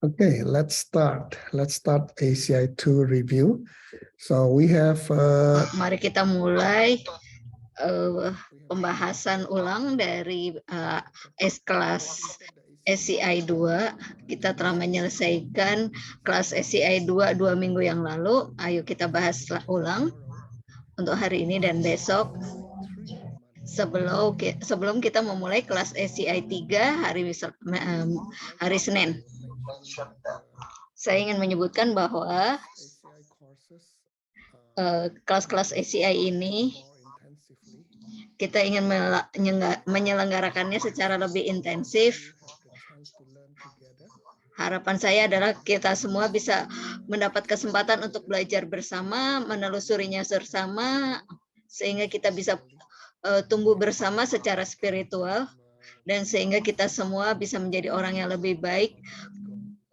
Okay, let's start. Let's start ACI 2 review. So we have. Mari kita mulai pembahasan ulang dari kelas SCI 2. Kita telah menyelesaikan kelas SCI 2 minggu yang lalu. Ayo kita bahas ulang untuk hari ini dan besok. Sebelum kita memulai kelas SCI 3 hari Senin. Saya ingin menyebutkan bahwa kelas-kelas SCI ini kita ingin menyelenggarakannya secara lebih intensif. Harapan saya adalah kita semua bisa mendapat kesempatan untuk belajar bersama, menelusurinya bersama, sehingga kita bisa tumbuh bersama secara spiritual, dan sehingga kita semua bisa menjadi orang yang lebih baik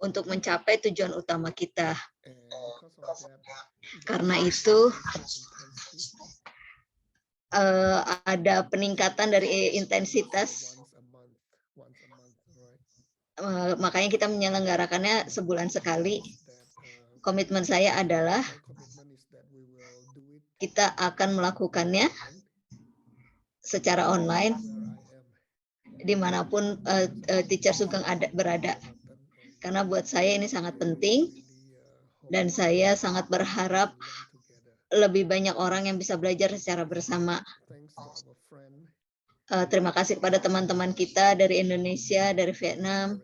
untuk mencapai tujuan utama kita. Karena itu, ada peningkatan dari intensitas, makanya kita menyelenggarakannya sebulan sekali. Komitmen saya adalah kita akan melakukannya secara online dimanapun Teacher Sugeng berada. Karena buat saya ini sangat penting dan saya sangat berharap lebih banyak orang yang bisa belajar secara bersama. Terima kasih kepada teman-teman kita dari Indonesia, dari Vietnam,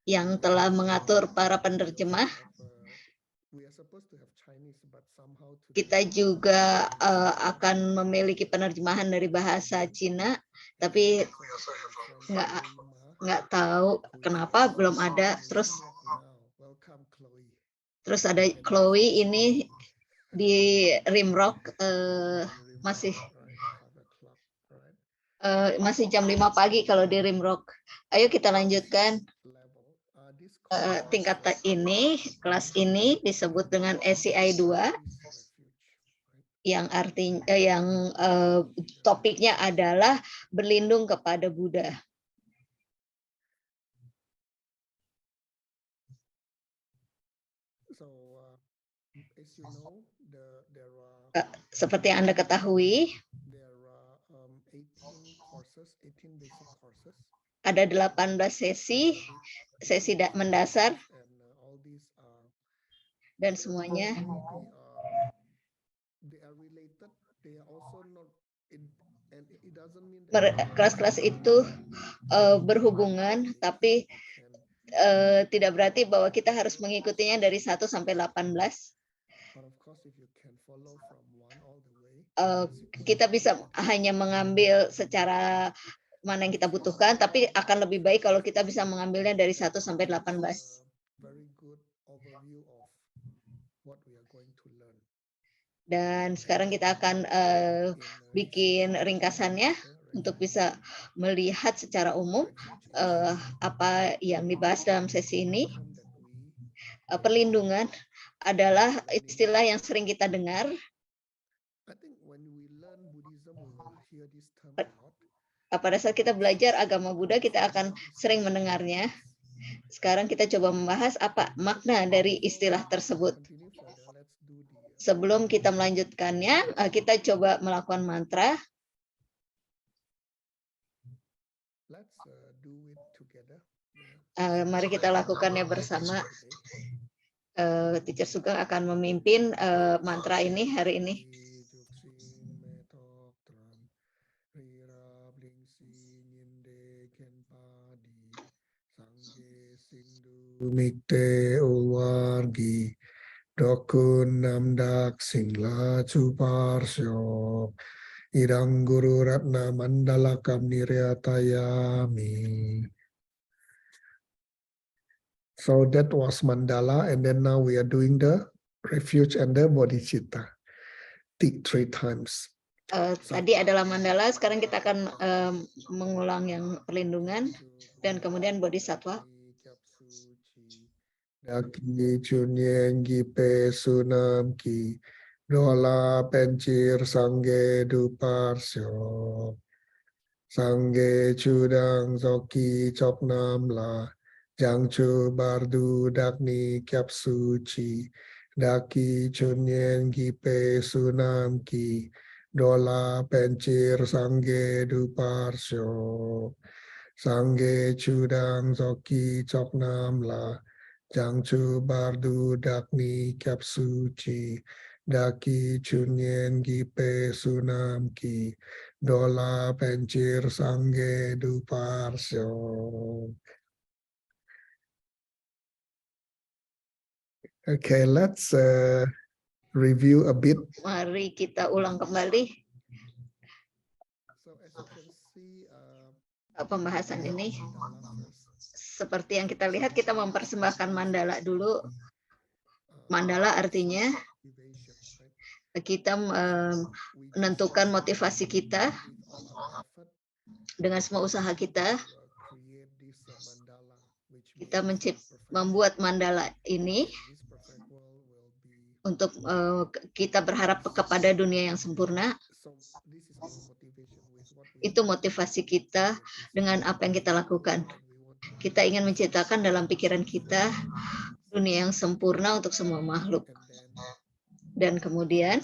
yang telah mengatur para penerjemah. Kita juga akan memiliki penerjemahan dari bahasa Cina, tapi nggak tahu kenapa belum ada. Terus ada Chloe ini di Rimrock, masih jam 5 pagi kalau di Rimrock. Ayo kita lanjutkan. Tingkat ini, kelas ini disebut dengan SCI 2, yang artinya topiknya adalah berlindung kepada Buddha. Seperti yang Anda ketahui, ada 18 sesi mendasar, dan semuanya kelas-kelas itu berhubungan, tapi tidak berarti bahwa kita harus mengikutinya dari 1 sampai 18. Kita bisa hanya mengambil secara mana yang kita butuhkan, tapi akan lebih baik kalau kita bisa mengambilnya dari 1 sampai 18. Dan sekarang kita akan bikin ringkasannya untuk bisa melihat secara umum apa yang dibahas dalam sesi ini. Perlindungan adalah istilah yang sering kita dengar. Pada saat kita belajar agama Buddha, kita akan sering mendengarnya. Sekarang kita coba membahas apa makna dari istilah tersebut. Sebelum kita melanjutkannya, kita coba melakukan mantra. Mari kita lakukannya bersama. Teacher Sugeng akan memimpin mantra ini hari ini. Mikte ulwargi dokun namdak singla cuparsyo idang guru ratna mandala kam niryatayami. So that was mandala, and then now we are doing the refuge and the bodhicitta. Take 3 times. Tadi adalah mandala, sekarang kita akan mengulang yang perlindungan dan kemudian bodhisattva. Daki chunyeng gi pe sunam ki dola pencir sangge duparsyo sangge chudang zoki choknam la Jangchu bardu dakni kyap suci. Daki chunyen gipe sunam ki. Dola pencir sangge duparsyo. Sangge chudang zoki choknam la. Jangchu bardu dakni kyap suci. Daki chunyen gipe sunam ki. Dola pencir sangge duparsyo. Okay, let's review a bit. Mari kita ulang kembali So as you can see, pembahasan ini. mandala first. Seperti yang kita lihat, kita mempersembahkan mandala dulu. Mandala artinya Motivation, right? kita menentukan motivasi kita With all our effort, dengan semua usaha kita. create this mandala, which Kita means perfect membuat mandala ini this perfect world will be. untuk kita berharap kepada dunia yang sempurna. So this is our motivation with what we Itu motivasi kita dengan apa yang kita lakukan. Kita ingin menciptakan dalam pikiran kita dunia yang sempurna untuk semua makhluk. Dan kemudian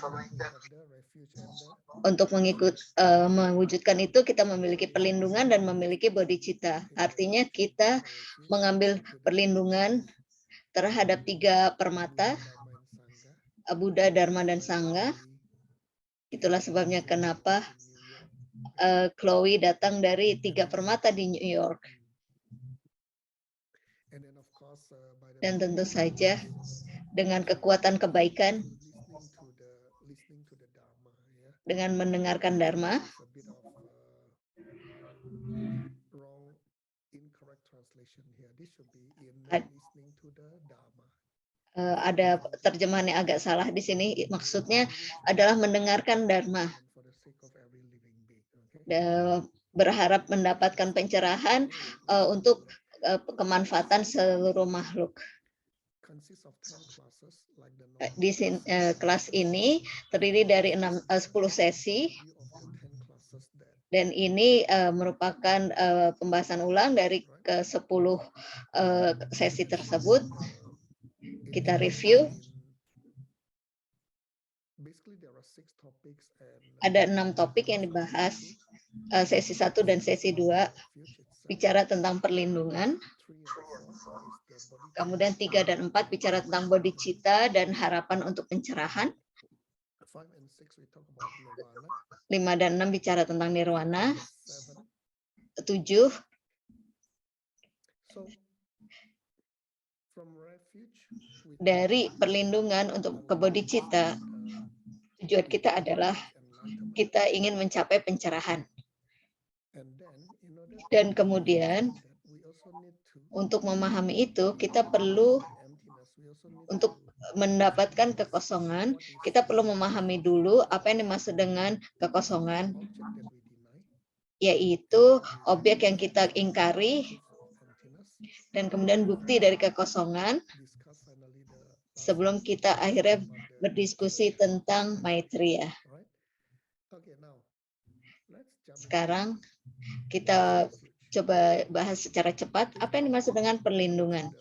untuk mewujudkan itu kita memiliki perlindungan dan memiliki bodhicitta. Artinya kita mengambil perlindungan terhadap 3 permata, Buddha, Dharma, dan Sangha. Itulah sebabnya kenapa Chloe datang dari 3 permata di New York. Dan tentu saja dengan kekuatan kebaikan, dengan mendengarkan Dharma, ada terjemahan yang agak salah di sini. Maksudnya adalah mendengarkan Dharma, berharap mendapatkan pencerahan untuk kemanfaatan seluruh makhluk. Di kelas ini terdiri dari 10 sesi, dan ini merupakan pembahasan ulang dari ke-10 sesi tersebut. Kita review. Ada 6 topik yang dibahas. Sesi 1 dan sesi 2 bicara tentang perlindungan. Kemudian 3 dan 4 bicara tentang bodhicitta dan harapan untuk pencerahan. 5 dan 6 bicara tentang nirwana. 7 dari perlindungan untuk ke bodhicitta. Tujuan kita adalah kita ingin mencapai pencerahan. Dan kemudian untuk memahami itu, kita perlu untuk mendapatkan kekosongan, kita perlu memahami dulu apa yang dimaksud dengan kekosongan, yaitu objek yang kita ingkari, dan kemudian bukti dari kekosongan, sebelum kita akhirnya berdiskusi tentang Maitreya. Sekarang kita coba bahas secara cepat apa yang dimaksud dengan perlindungan.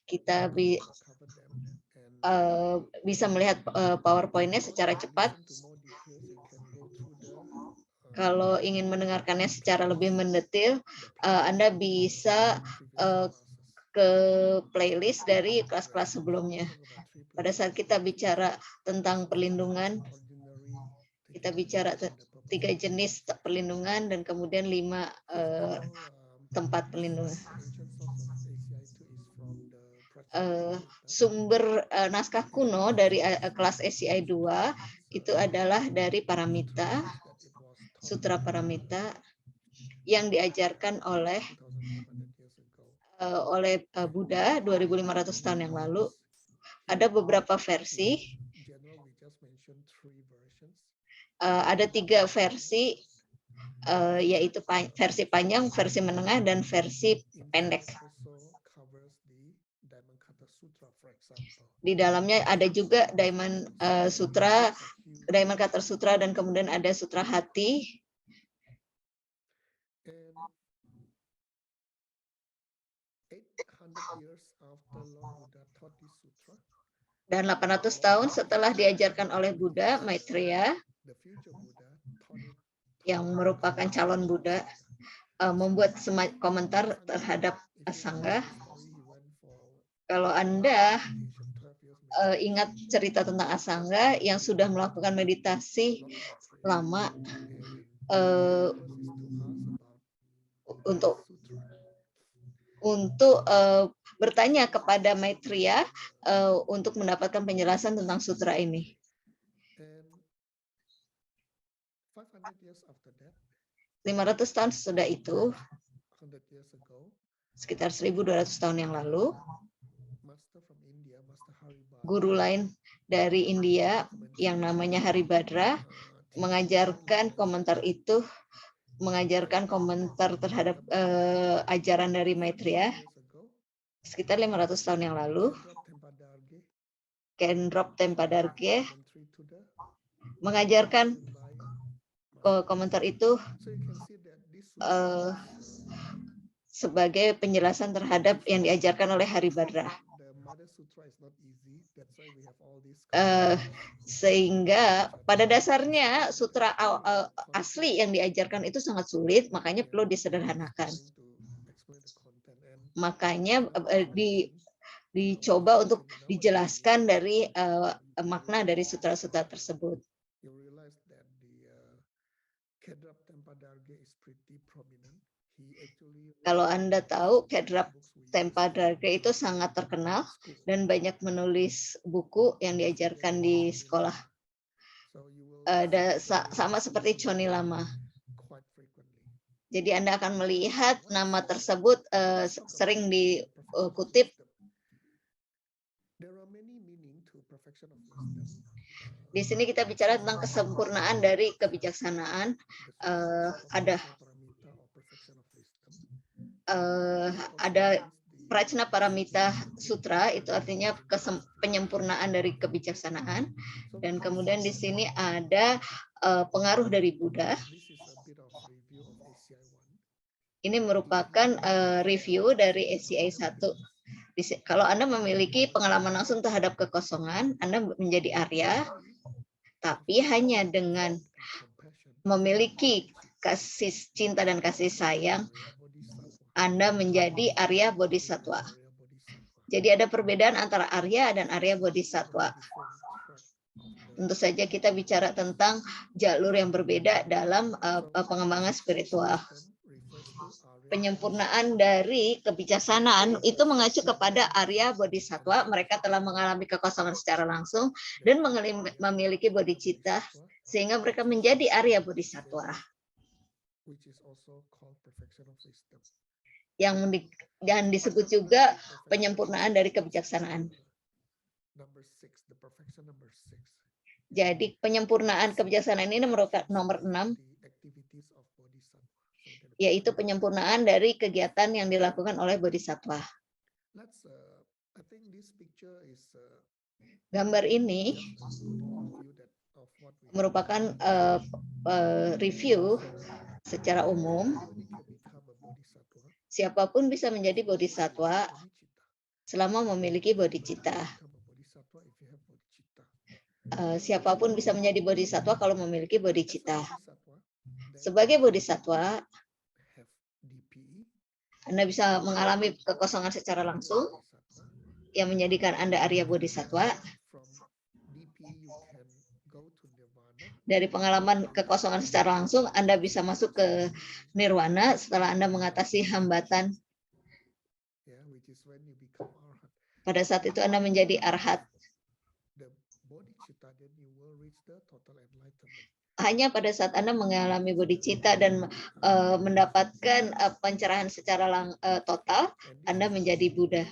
Kita bisa melihat PowerPoint-nya secara cepat. Kalau ingin mendengarkannya secara lebih mendetail, Anda bisa ke playlist dari kelas-kelas sebelumnya. Pada saat kita bicara tentang perlindungan, kita bicara 3 jenis perlindungan dan kemudian 5 tempat perlindungan. Sumber naskah kuno dari kelas ACI 2 itu adalah dari Paramita, Sutra Paramita, yang diajarkan oleh Buddha 2.500 tahun yang lalu. Ada beberapa versi. Ada 3 versi, yaitu versi panjang, versi menengah, dan versi pendek. Di dalamnya ada juga Diamond Sutra, Diamond Cutter Sutra, dan kemudian ada Sutra Hati. Dan 800 tahun setelah diajarkan oleh Buddha, Maitreya yang merupakan calon Buddha membuat komentar terhadap Asanga. Kalau Anda ingat cerita tentang Asanga yang sudah melakukan meditasi lama untuk bertanya kepada Maitreya untuk mendapatkan penjelasan tentang sutra ini. 500 tahun sesudah itu, sekitar 1.200 tahun yang lalu, guru lain dari India yang namanya Haribhadra mengajarkan komentar itu, mengajarkan komentar terhadap ajaran dari Maitreya sekitar 500 tahun yang lalu. Kendrop Tempadarge mengajarkan komentar itu sebagai penjelasan terhadap yang diajarkan oleh Haribhadra. Sehingga pada dasarnya sutra asli yang diajarkan itu sangat sulit, makanya perlu disederhanakan. Makanya dicoba untuk dijelaskan dari makna dari sutra-sutra tersebut. Kalau Anda tahu, Kendrop Tempadarge itu sangat terkenal dan banyak menulis buku yang diajarkan di sekolah. Sama seperti Choni Lama. Jadi Anda akan melihat nama tersebut sering dikutip. Di sini kita bicara tentang kesempurnaan dari kebijaksanaan. Ada Prajna Paramita Sutra, itu artinya penyempurnaan dari kebijaksanaan. Dan kemudian di sini ada pengaruh dari Buddha. Ini merupakan review dari ACI 1. Kalau Anda memiliki pengalaman langsung terhadap kekosongan, Anda menjadi Arya, tapi hanya dengan memiliki kasih cinta dan kasih sayang, Anda menjadi Arya Bodhisattva. Jadi ada perbedaan antara Arya dan Arya Bodhisattva. Tentu saja kita bicara tentang jalur yang berbeda dalam pengembangan spiritual. Penyempurnaan dari kebijaksanaan itu mengacu kepada Arya Bodhisattva. Mereka telah mengalami kekosongan secara langsung dan memiliki bodhicitta sehingga mereka menjadi Arya Bodhisattva. Dan disebut juga penyempurnaan dari kebijaksanaan. Jadi penyempurnaan kebijaksanaan ini merupakan nomor 6, yaitu penyempurnaan dari kegiatan yang dilakukan oleh bodhisattva. Gambar ini merupakan review secara umum. Siapapun bisa menjadi bodhisattva selama memiliki bodhicitta. Siapapun bisa menjadi bodhisattva kalau memiliki bodhicitta. Sebagai bodhisattva, Anda bisa mengalami kekosongan secara langsung yang menjadikan Anda Arya Bodhisattva. Dari pengalaman kekosongan secara langsung, Anda bisa masuk ke nirwana setelah Anda mengatasi hambatan. Pada saat itu Anda menjadi arhat. Hanya pada saat Anda mengalami bodhicitta dan mendapatkan pencerahan secara total, Anda menjadi Buddha.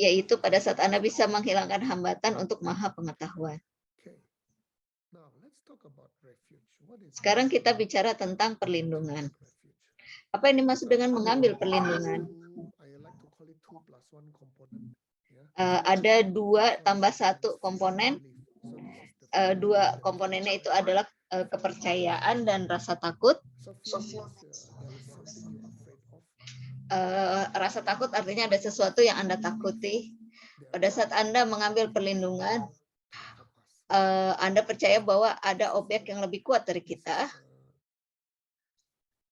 Yaitu pada saat Anda bisa menghilangkan hambatan untuk maha pengetahuan. Sekarang kita bicara tentang perlindungan. Apa yang dimaksud dengan mengambil perlindungan? Ada 2 tambah 1 komponen. 2 komponennya itu adalah kepercayaan dan rasa takut. So fear means there is something you're afraid of. Rasa takut artinya ada sesuatu yang Anda takuti. Pada saat Anda mengambil perlindungan, Anda percaya bahwa ada objek yang lebih kuat dari kita.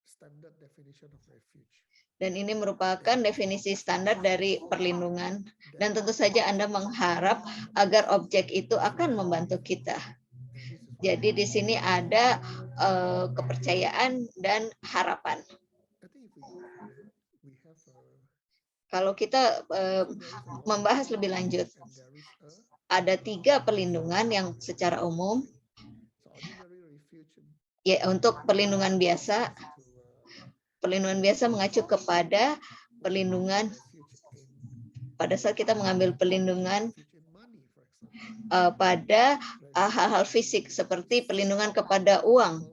Standard definition of refuge. Dan ini merupakan definisi standar dari perlindungan. Dan tentu saja Anda mengharap agar objek itu akan membantu kita. Jadi di sini ada kepercayaan dan harapan. Kalau kita membahas lebih lanjut, ada 3 perlindungan yang secara umum. Ya, untuk perlindungan biasa mengacu kepada perlindungan pada saat kita mengambil perlindungan pada hal-hal fisik seperti perlindungan kepada uang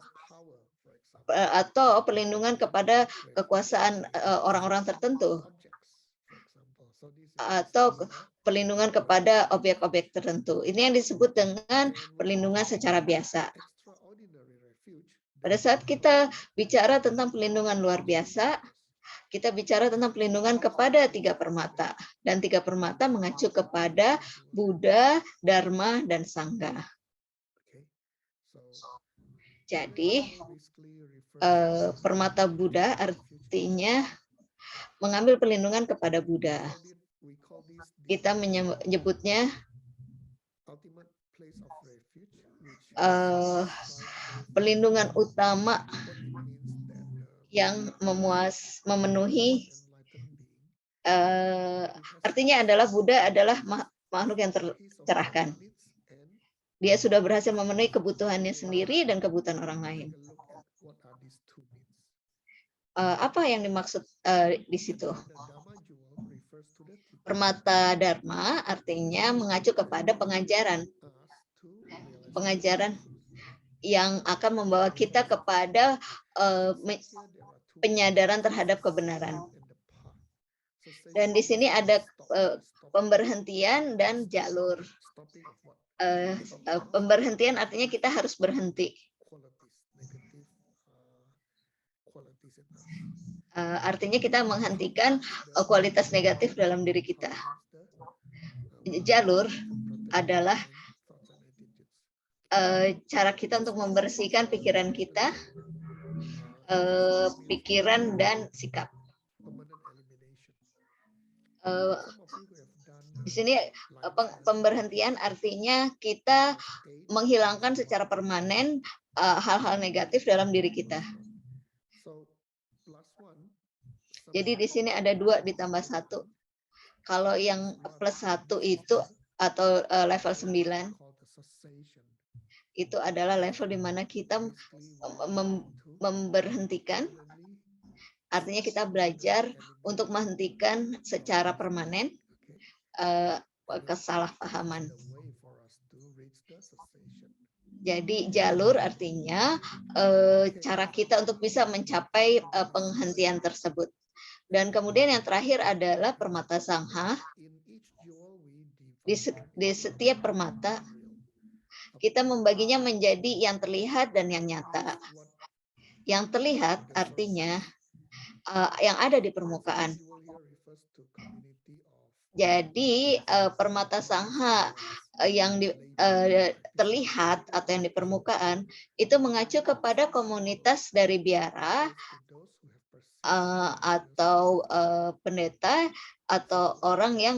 atau perlindungan kepada kekuasaan orang-orang tertentu atau perlindungan kepada objek-objek tertentu. Ini yang disebut dengan perlindungan secara biasa. Pada saat kita bicara tentang perlindungan luar biasa, kita bicara tentang perlindungan kepada 3 permata. Dan 3 permata mengacu kepada Buddha, Dharma, dan Sangha. Jadi, permata Buddha artinya mengambil perlindungan kepada Buddha. Kita menyebutnya perlindungan utama yang memenuhi, artinya adalah Buddha adalah makhluk yang tercerahkan. Dia sudah berhasil memenuhi kebutuhannya sendiri dan kebutuhan orang lain. Apa yang dimaksud di situ? Permata Dharma artinya mengacu kepada pengajaran yang akan membawa kita kepada penyadaran terhadap kebenaran. Dan di sini ada pemberhentian dan jalur. Pemberhentian artinya kita harus berhenti. Artinya kita menghentikan kualitas negatif dalam diri kita. Jalur adalah cara kita untuk membersihkan pikiran kita, pikiran dan sikap. Di sini pemberhentian artinya kita menghilangkan secara permanen hal-hal negatif dalam diri kita. Jadi di sini ada 2 ditambah 1. Kalau yang plus 1 itu atau level 9 itu adalah level di mana kita memberhentikan, artinya kita belajar untuk menghentikan secara permanen kesalahpahaman. Jadi jalur artinya cara kita untuk bisa mencapai penghentian tersebut. Dan kemudian yang terakhir adalah permata Sangha. Di setiap permata kita membaginya menjadi yang terlihat dan yang nyata. Yang terlihat artinya yang ada di permukaan. Jadi permata Sangha yang terlihat atau yang di permukaan itu mengacu kepada komunitas dari biara atau pendeta atau orang yang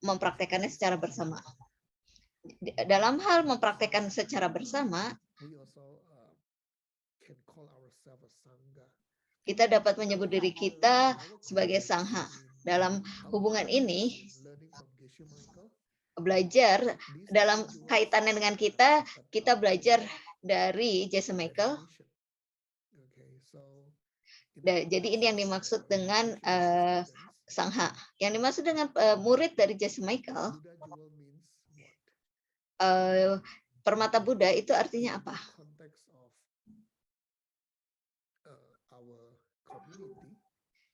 mempraktekannya secara bersama. Dalam hal mempraktekkan secara bersama, kita dapat menyebut diri kita sebagai Sangha. Dalam hubungan ini, belajar dalam kaitannya dengan kita belajar dari Jesse Michael. Jadi ini yang dimaksud dengan Sangha. Yang dimaksud dengan murid dari Jesse Michael, permata Buddha itu artinya apa?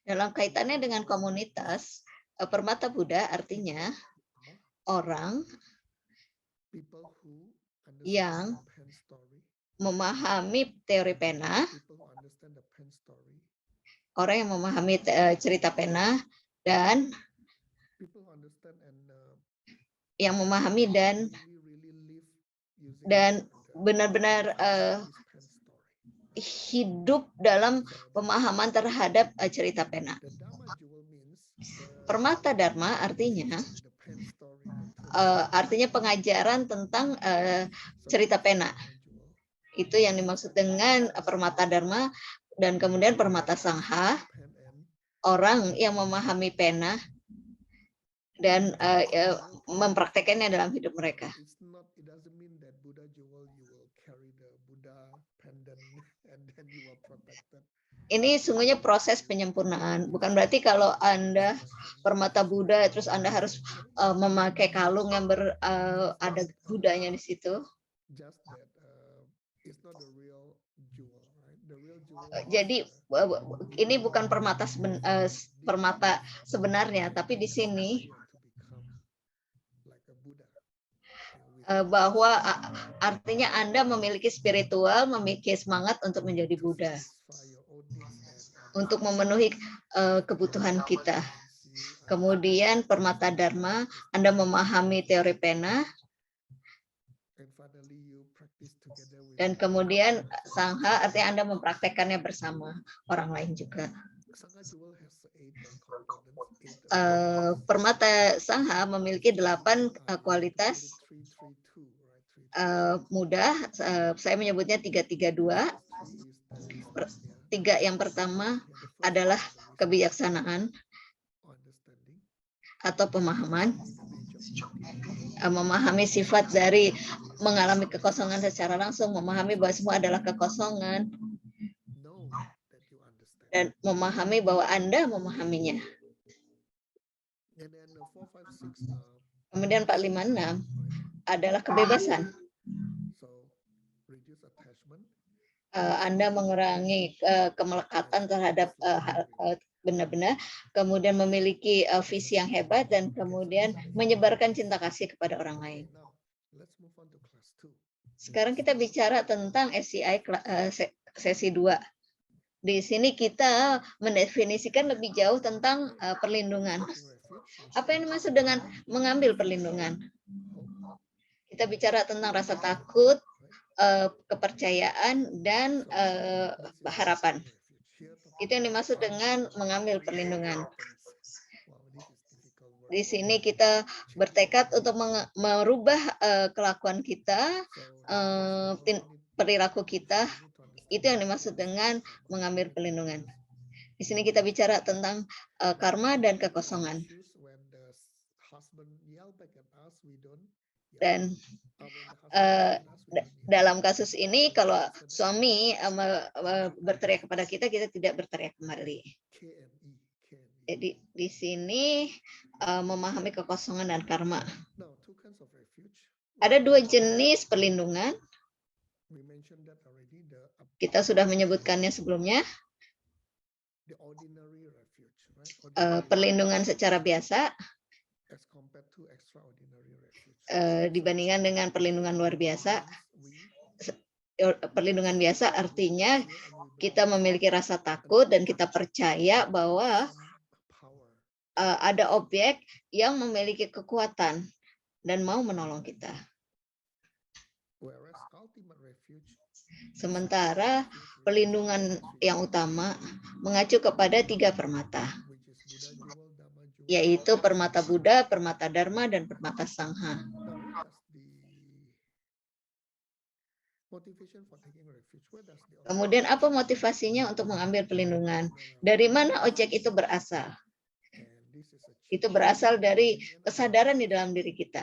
Dalam kaitannya dengan komunitas, permata Buddha artinya orang yang memahami teori pena, people who understand the pen story, orang yang memahami cerita pena, dan people who understand and yang memahami dan really live using benar-benar this pen story. hidup dalam pemahaman terhadap cerita pena. The Dharma jewel means Permata Dharma artinya the pen story, artinya pengajaran tentang cerita pena. Itu yang dimaksud dengan permata Dharma, dan kemudian permata Sangha, orang yang memahami pena dan mempraktekannya dalam hidup mereka. It doesn't mean that Buddha jewel you will carry the Buddha pendant and then you are protected. Ini sungguhnya proses penyempurnaan. Bukan berarti kalau Anda permata Buddha terus Anda harus memakai kalung yang ada Budanya di situ. Just that it's not the real jewel, right? The real jewel. Jadi ini bukan permata sebenarnya, tapi di sini bahwa artinya Anda memiliki spiritual, memiliki semangat untuk menjadi Buddha, untuk memenuhi kebutuhan kita. Kemudian permata Dharma, Anda memahami teori pena, dan kemudian Sangha artinya Anda mempraktekannya bersama orang lain juga. Permata Sangha memiliki 8 kualitas mudah. Saya menyebutnya 332. 3 yang pertama adalah kebijaksanaan atau pemahaman. Memahami sifat dari mengalami kekosongan secara langsung, memahami bahwa semua adalah kekosongan, dan memahami bahwa Anda memahaminya. Kemudian 4, 5, 6 adalah kebebasan. Anda mengurangi kemelekatan terhadap benda-benda, kemudian memiliki visi yang hebat, dan kemudian menyebarkan cinta kasih kepada orang lain. Sekarang kita bicara tentang SCI sesi 2. Di sini kita mendefinisikan lebih jauh tentang perlindungan. Apa yang dimaksud dengan mengambil perlindungan? Kita bicara tentang rasa takut, kepercayaan, dan harapan. Itu yang dimaksud dengan mengambil perlindungan. Di sini kita bertekad untuk merubah kelakuan kita, perilaku kita. Itu yang dimaksud dengan mengambil perlindungan. Di sini kita bicara tentang karma dan kekosongan. Dan dalam kasus ini, kalau suami berteriak kepada kita, kita tidak berteriak kembali. Jadi di sini memahami kekosongan dan karma. Ada 2 jenis perlindungan. Kita sudah menyebutkannya sebelumnya. Perlindungan secara biasa dibandingkan dengan perlindungan luar biasa. Perlindungan biasa artinya kita memiliki rasa takut dan kita percaya bahwa ada objek yang memiliki kekuatan dan mau menolong kita. Sementara perlindungan yang utama mengacu kepada 3 permata, yaitu permata Buddha, permata Dharma, dan permata Sangha. Kemudian apa motivasinya untuk mengambil perlindungan? Dari mana objek itu berasal? Itu berasal dari kesadaran di dalam diri kita.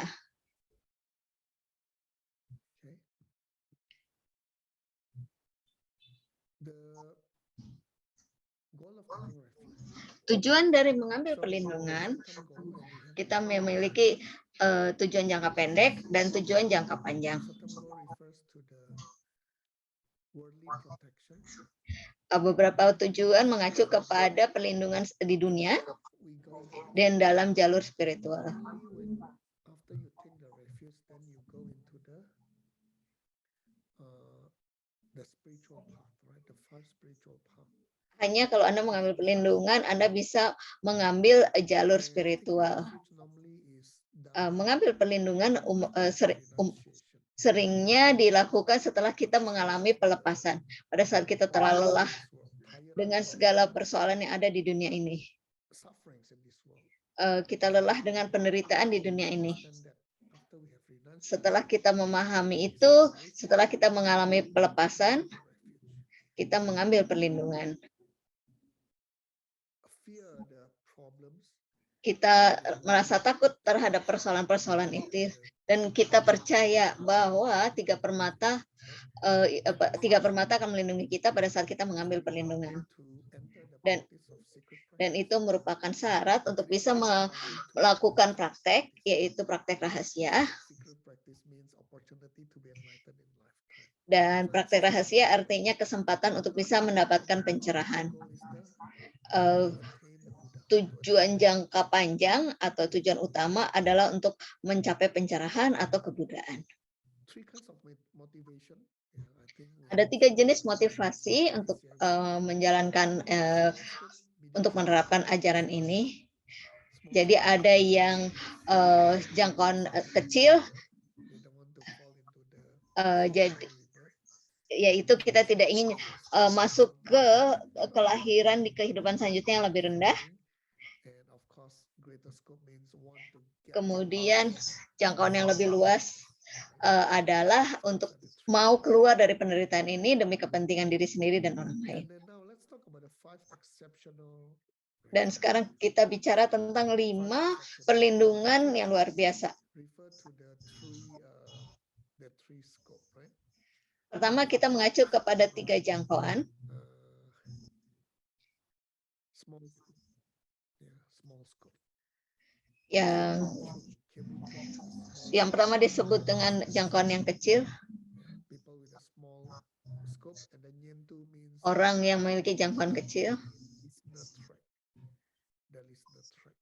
Tujuan dari mengambil perlindungan, kita memiliki tujuan jangka pendek dan tujuan jangka panjang. Beberapa tujuan mengacu kepada perlindungan di dunia dan dalam jalur spiritual. the spiritual path, right? The 5 spiritual path. Hanya kalau Anda mengambil perlindungan, Anda bisa mengambil jalur And taking spiritual. refuge normally is done Mengambil perlindungan after renunciation. seringnya dilakukan setelah kita mengalami pelepasan. Pada saat kita telah lelah dengan segala persoalan yang ada di dunia ini. Sufferings in this world. Kita lelah dengan penderitaan di dunia ini. After we have renunciated, Setelah kita memahami itu, setelah kita mengalami pelepasan, kita mengambil perlindungan. fear the problems, Kita merasa takut terhadap persoalan-persoalan itu, dan kita percaya bahwa tiga permata akan melindungi kita pada saat kita mengambil perlindungan. to enter the Dan- practice of secret Dan practice. itu merupakan syarat untuk bisa melakukan praktek, yaitu praktek rahasia. Secret practice means opportunity to be enlightened in lifetime. Dan praktek rahasia artinya kesempatan untuk bisa mendapatkan pencerahan. Goal is the Eh, attain the Buddha. Tujuan jangka panjang atau tujuan utama adalah untuk mencapai pencerahan atau kebudaan. 3 kinds of motivation. Yeah, I think we Ada have 3 jenis motivasi untuk menjalankan untuk menerapkan ajaran ini. Jadi ada yang jangkauan kecil, we don't want to fall into the jadi yaitu kita tidak ingin masuk ke kelahiran di kehidupan selanjutnya yang lebih rendah. and of course greater scope means want to get Kemudian jangkauan yang lebih luas adalah untuk mau keluar dari penderitaan ini demi kepentingan diri sendiri dan orang lain. and then now let's talk about the 5 exceptional. Dan sekarang kita bicara tentang 5 perlindungan yang luar biasa. Refer to the three scope, right? Pertama, kita mengacu kepada 3 jangkauan. Small scope. Yeah, small scope. Yang pertama disebut dengan jangkauan yang kecil. People with a small scope, and then Nyentu means Orang yang memiliki jangkauan kecil. listener track. The listener track,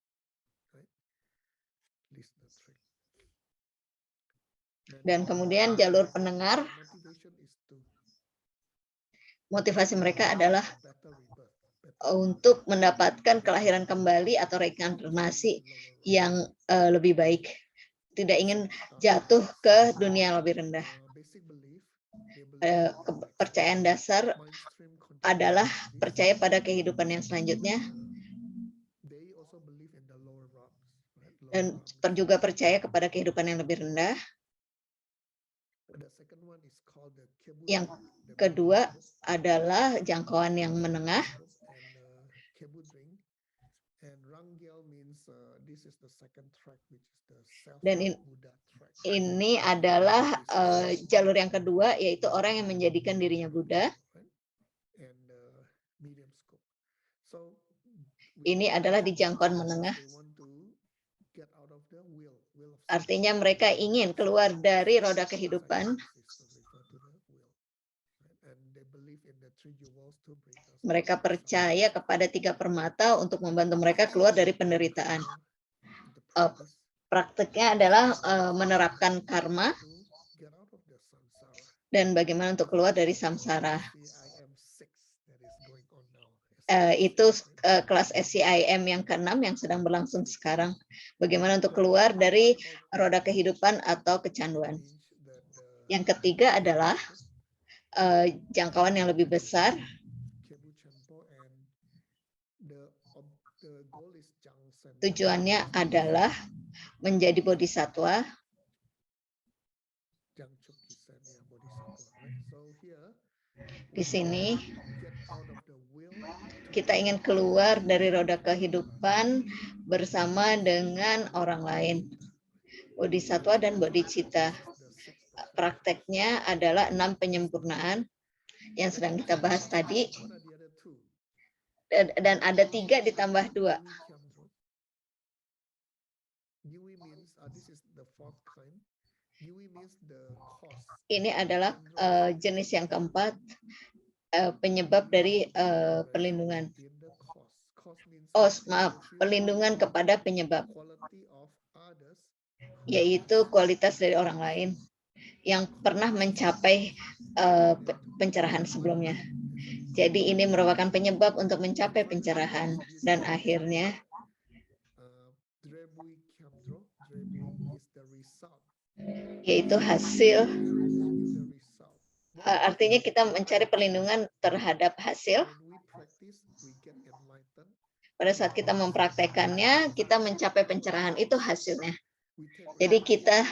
right? Listener track. Dan kemudian jalur pendengar. Motivation is to Motivasi mereka adalah better rebirth. untuk mendapatkan kelahiran kembali atau reinkarnasi yang lebih baik. Tidak ingin jatuh ke dunia yang lebih rendah. Basic belief, Kepercayaan dasar adalah percaya pada kehidupan yang selanjutnya, they also believe in the lower realms, right? dan juga percaya kepada kehidupan yang lebih rendah. The second one is called the Kebu. Yang kedua adalah jangkauan yang menengah. Kebu drink. And Rangyal means this is the second track, which is the self Dan Buddha track. ini adalah jalur yang kedua, yaitu orang yang menjadikan dirinya Buddha. And medium scope. So Ini adalah di jangkauan menengah. they want to get out of the wheel of Artinya mereka ingin keluar dari roda kehidupan. and they believe in the three jewels to bring us. Mereka percaya kepada 3 permata untuk membantu mereka keluar dari penderitaan. Prakteknya adalah menerapkan karma Get out of the samsara. dan bagaimana untuk keluar dari samsara. CIM 6 that is going on now. Itu kelas SCIM yang ke-6 yang sedang berlangsung sekarang. Bagaimana untuk keluar dari roda kehidupan atau kecanduan. Yang ketiga adalah jangkauan yang lebih besar. Kebu Chenpo, and the goal is Jangsen. Tujuannya adalah menjadi bodhisatwa. Jangchuk Kisen, ya, Bodhisattva, right? So here Di sini get out of the wheel. kita ingin keluar dari roda kehidupan bersama dengan orang lain. Bodhisatwa dan bodhicitta. Prakteknya adalah 6 penyempurnaan yang sedang kita bahas tadi. What are the other two? Dan ada 3 ditambah 2. Yui means this is the fourth kind. Yui means the cause. Ini adalah jenis yang keempat, penyebab dari perlindungan. The cause means Perlindungan kepada penyebab, quality of others yaitu kualitas dari orang lain yang pernah mencapai pencerahan sebelumnya. Jadi ini merupakan penyebab untuk mencapai pencerahan dan akhirnya yaitu hasil, artinya kita mencari perlindungan terhadap hasil. Pada saat kita mempraktekannya, kita mencapai pencerahan, itu hasilnya. Jadi kita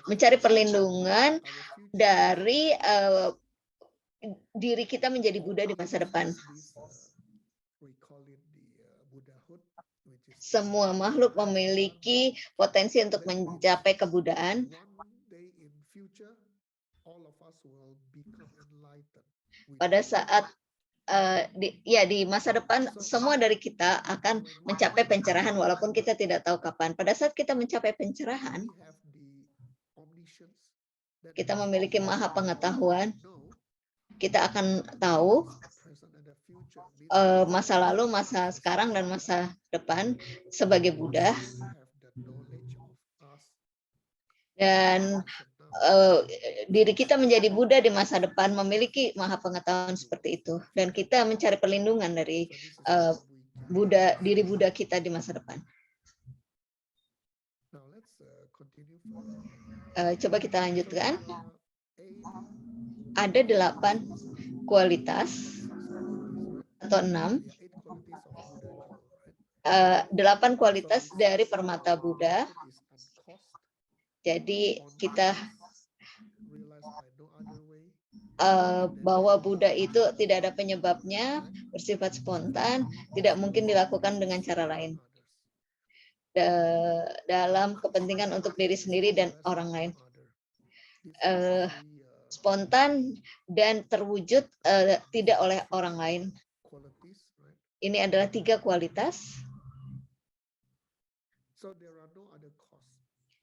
mencari perlindungan dari diri kita menjadi Buddha di masa depan. Semua makhluk memiliki potensi untuk mencapai kebudaan. Pada saat di masa depan semua dari kita akan mencapai pencerahan walaupun kita tidak tahu kapan. Pada saat kita mencapai pencerahan, kita memiliki maha pengetahuan. Kita akan tahu masa lalu, masa sekarang, dan masa depan sebagai Buddha. Dan diri kita menjadi Buddha di masa depan memiliki maha pengetahuan seperti itu. Dan kita mencari perlindungan dari diri Buddha kita di masa depan. Coba kita lanjutkan. Ada 8 kualitas atau 6. 8 kualitas dari permata Buddha. Jadi kita bahwa Buddha itu tidak ada penyebabnya, bersifat spontan, tidak mungkin dilakukan dengan cara lain. Dalam kepentingan untuk diri sendiri dan orang lain. Spontan dan terwujud tidak oleh orang lain. Ini adalah 3 kualitas.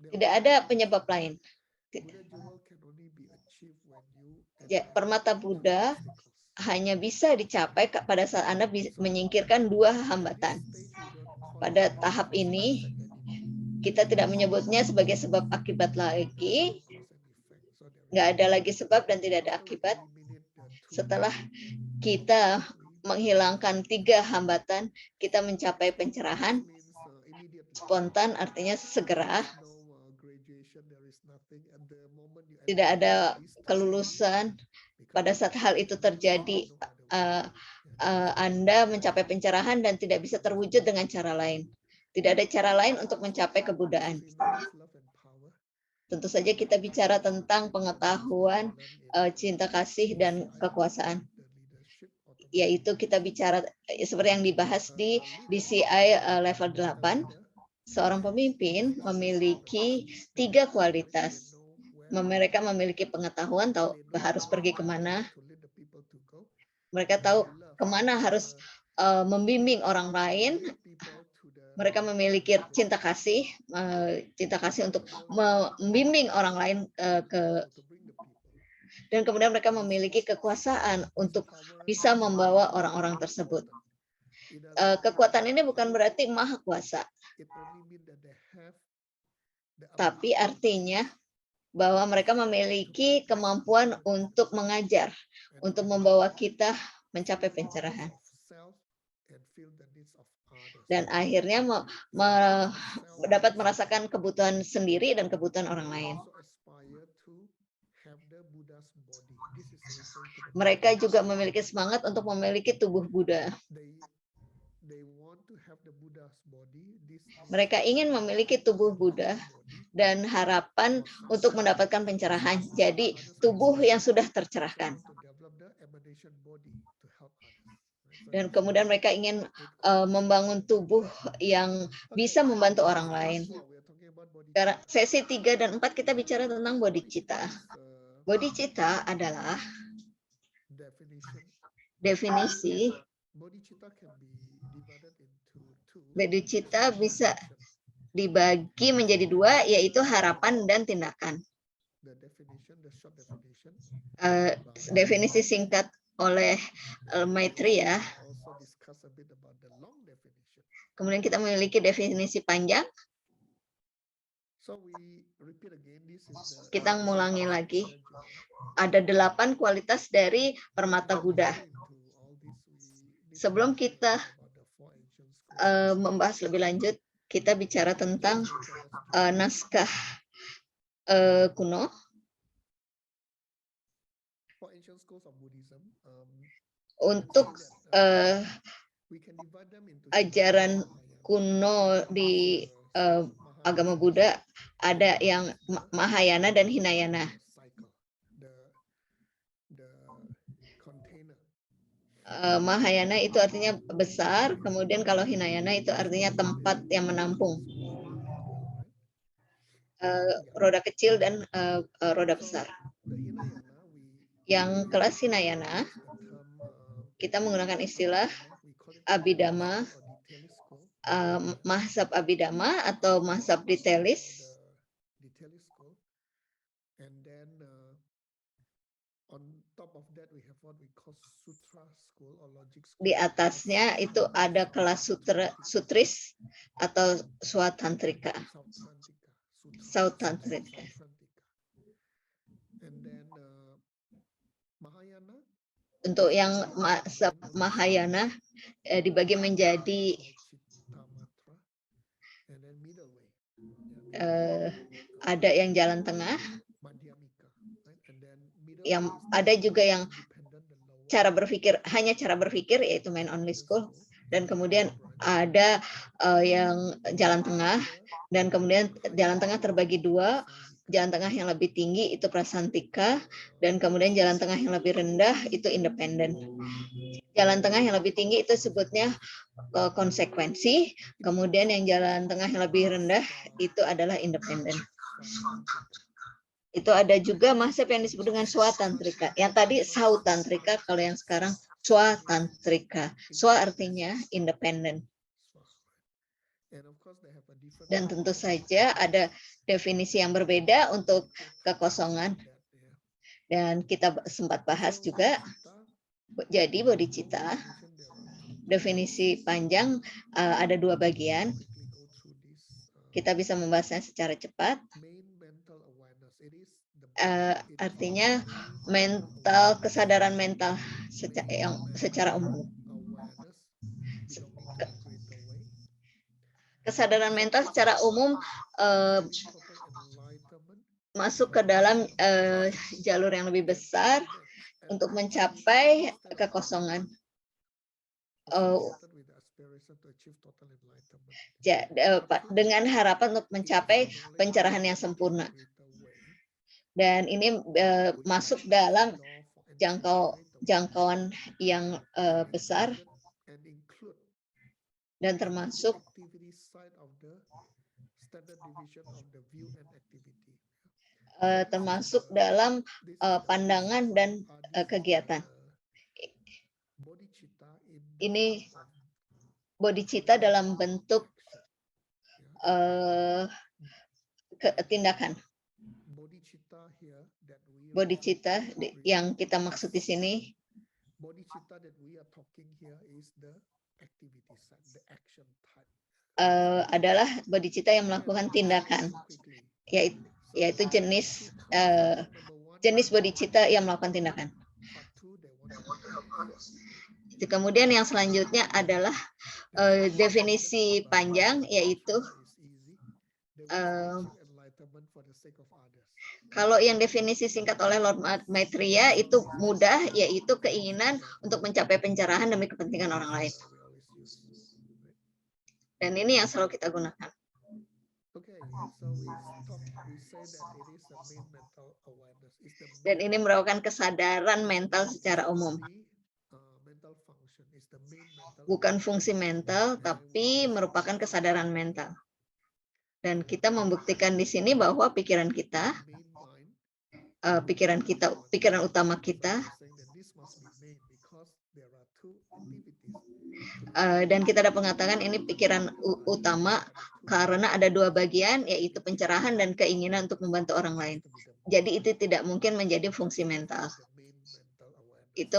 Tidak ada penyebab lain. Ya, permata Buddha hanya bisa dicapai pada saat Anda menyingkirkan 2 hambatan. Pada tahap ini, kita tidak menyebutnya sebagai sebab akibat lagi. Nggak ada lagi sebab dan tidak ada akibat. Setelah kita menghilangkan 3 hambatan, kita mencapai pencerahan. Spontan artinya segera. Tidak ada kelulusan. Pada saat hal itu terjadi, Anda mencapai pencerahan dan tidak bisa terwujud dengan cara lain. Tidak ada cara lain untuk mencapai kebudaan. Tentu saja kita bicara tentang pengetahuan, cinta kasih, dan kekuasaan. Yaitu kita bicara seperti yang dibahas di DCI level 8. Seorang pemimpin memiliki 3 kualitas. Mereka memiliki pengetahuan, tahu harus pergi kemana. Mereka tahu kemana harus membimbing orang lain. Mereka memiliki cinta kasih untuk membimbing orang lain dan kemudian mereka memiliki kekuasaan untuk bisa membawa orang-orang tersebut. Kekuatan ini bukan berarti maha kuasa, tapi artinya bahwa mereka memiliki kemampuan untuk mengajar, untuk membawa kita mencapai pencerahan. Dan akhirnya dapat merasakan kebutuhan sendiri dan kebutuhan orang lain. Mereka juga memiliki semangat untuk memiliki tubuh Buddha. Mereka ingin memiliki tubuh Buddha dan harapan untuk mendapatkan pencerahan. Jadi tubuh yang sudah tercerahkan. Dan kemudian mereka ingin membangun tubuh yang bisa membantu orang lain. Sesi 3 dan 4 kita bicara tentang bodhicitta. Bodhicitta adalah definisi. Bodhicitta bisa dibagi menjadi 2, yaitu harapan dan tindakan. Definisi singkat oleh Maitreya. Kemudian kita memiliki definisi panjang. Kita mengulangi lagi. ada 8 kualitas dari permata Buddha. Sebelum kita membahas lebih lanjut, kita bicara tentang naskah kuno. Untuk ajaran kuno di agama Buddha ada yang Mahayana dan Hinayana. Mahayana itu artinya besar, kemudian kalau Hinayana itu artinya tempat yang menampung. Roda kecil dan roda besar. Yang kelas Hinayana, kita menggunakan istilah Abhidhamma, Mahsab Abhidhamma atau Mahsab Detailis. Di atasnya itu ada kelas sutris atau Swatantrika. Sautantrika. Untuk yang Mahayana dibagi menjadi ada yang jalan tengah, yang ada juga yang hanya cara berpikir yaitu mind only school, dan kemudian ada yang jalan tengah, dan kemudian jalan tengah terbagi dua. Jalan tengah yang lebih tinggi itu prasantika, dan kemudian jalan tengah yang lebih rendah itu independen. Jalan tengah yang lebih tinggi itu sebutnya konsekuensi, kemudian yang jalan tengah yang lebih rendah itu adalah independen. Itu ada juga mahsab yang disebut dengan Swatantrika. Yang tadi Sautantrika, kalau yang sekarang Swatantrika. Swa artinya independen. Dan tentu saja ada definisi yang berbeda untuk kekosongan. Dan kita sempat bahas juga. Jadi bodhicitta, definisi panjang ada dua bagian. Kita bisa membahasnya secara cepat. Artinya kesadaran mental secara umum. Kesadaran mental secara umum masuk ke dalam jalur yang lebih besar untuk mencapai kekosongan. Dengan harapan untuk mencapai pencerahan yang sempurna. Dan ini masuk dalam jangkauan yang besar dan termasuk dalam pandangan dan kegiatan. Ini bodhicitta dalam bentuk tindakan. Bodhicitta yang kita maksud di sini adalah bodhicitta yang melakukan tindakan, yaitu jenis bodhicitta yang melakukan tindakan. Kemudian yang selanjutnya adalah definisi panjang, yaitu kalau yang definisi singkat oleh Lord Maitreya itu mudah, yaitu keinginan untuk mencapai pencerahan demi kepentingan orang lain. Dan ini yang selalu kita gunakan. Dan ini merupakan kesadaran mental secara umum. Bukan fungsi mental, tapi merupakan kesadaran mental. Dan kita membuktikan di sini bahwa pikiran utama kita, dan kita dapat mengatakan ini pikiran utama karena ada dua bagian, yaitu pencerahan dan keinginan untuk membantu orang lain. Jadi itu tidak mungkin menjadi fungsi mental. Itu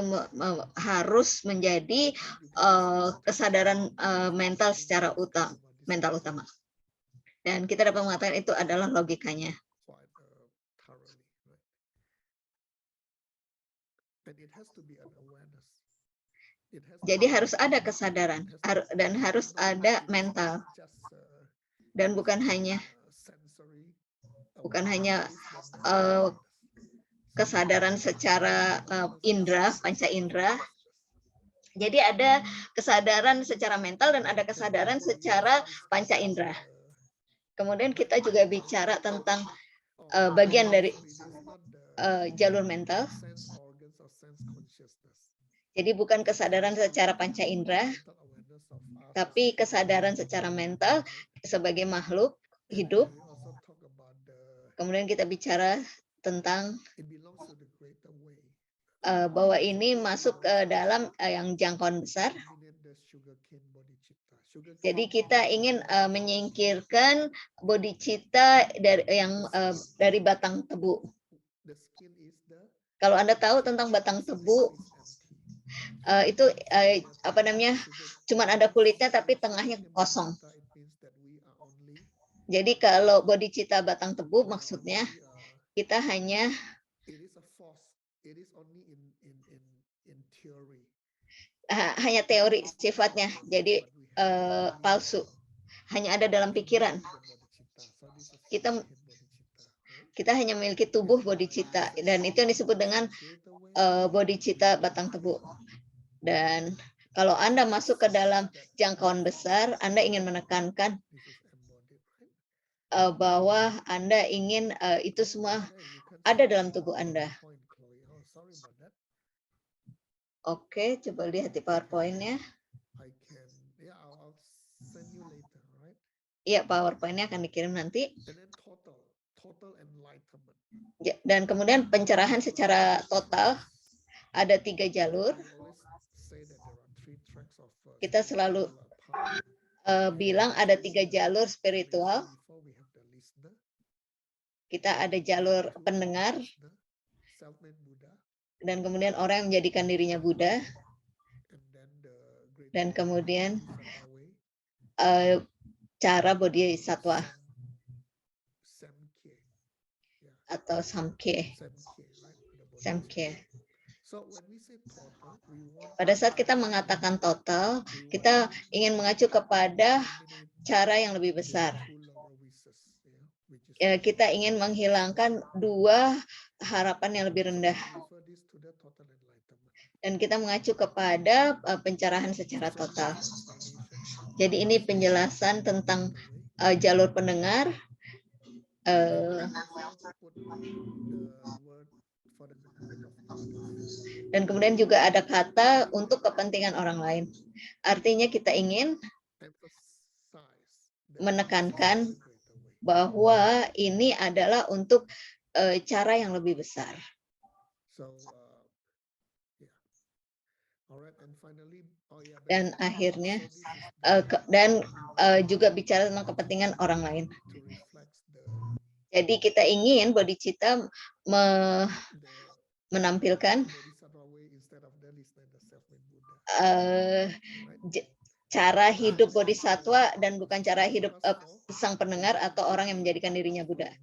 harus menjadi kesadaran mental secara utama. Dan kita dapat mengatakan itu adalah logikanya. And it has to be an awareness. It has to Jadi be harus ada it kesadaran has to dan be harus not ada it is mental not just dan bukan hanya sensory hanya awareness, but eh, mindfulness. kesadaran secara indera, panca indera. Jadi ada kesadaran secara mental dan ada kesadaran secara panca indera. Kemudian kita juga bicara tentang bagian dari jalur mental. Jadi bukan kesadaran secara panca indera, tapi kesadaran secara mental sebagai makhluk hidup. Kemudian kita bicara tentang bahwa ini masuk ke dalam yang jangkauan besar. Jadi kita ingin menyingkirkan bodhicitta dari batang tebu. Kalau Anda tahu tentang batang tebu, itu apa namanya? Cuman ada kulitnya tapi tengahnya kosong. Jadi kalau bodhicitta batang tebu maksudnya kita hanya hanya teori sifatnya, jadi palsu, hanya ada dalam pikiran. Kita hanya memiliki tubuh bodhicitta dan itu yang disebut dengan bodhicitta batang tebu. Dan kalau Anda masuk ke dalam jangkauan besar, Anda ingin menekankan bahwa Anda ingin itu semua ada dalam tubuh Anda. Oke, coba lihat di PowerPoint-nya. Iya, PowerPoint-nya akan dikirim nanti. Dan kemudian pencerahan secara total ada 3 jalur. Kita selalu bilang ada 3 jalur spiritual. Kita ada jalur pendengar, dan kemudian orang yang menjadikan dirinya Buddha, dan kemudian cara bodhisattva atau samkhya. Pada saat kita mengatakan total, kita ingin mengacu kepada cara yang lebih besar. Kita ingin menghilangkan 2 harapan yang lebih rendah. Dan kita mengacu kepada pencerahan secara total. Jadi ini penjelasan tentang jalur pendengar, dan kemudian juga ada kata untuk kepentingan orang lain. Artinya kita ingin menekankan bahwa ini adalah untuk cara yang lebih besar. Dan akhirnya juga bicara tentang kepentingan orang lain. Jadi kita ingin bodhicitta menampilkan cara hidup bodhisattva dan bukan cara hidup sang pendengar atau orang yang menjadikan dirinya Buddha.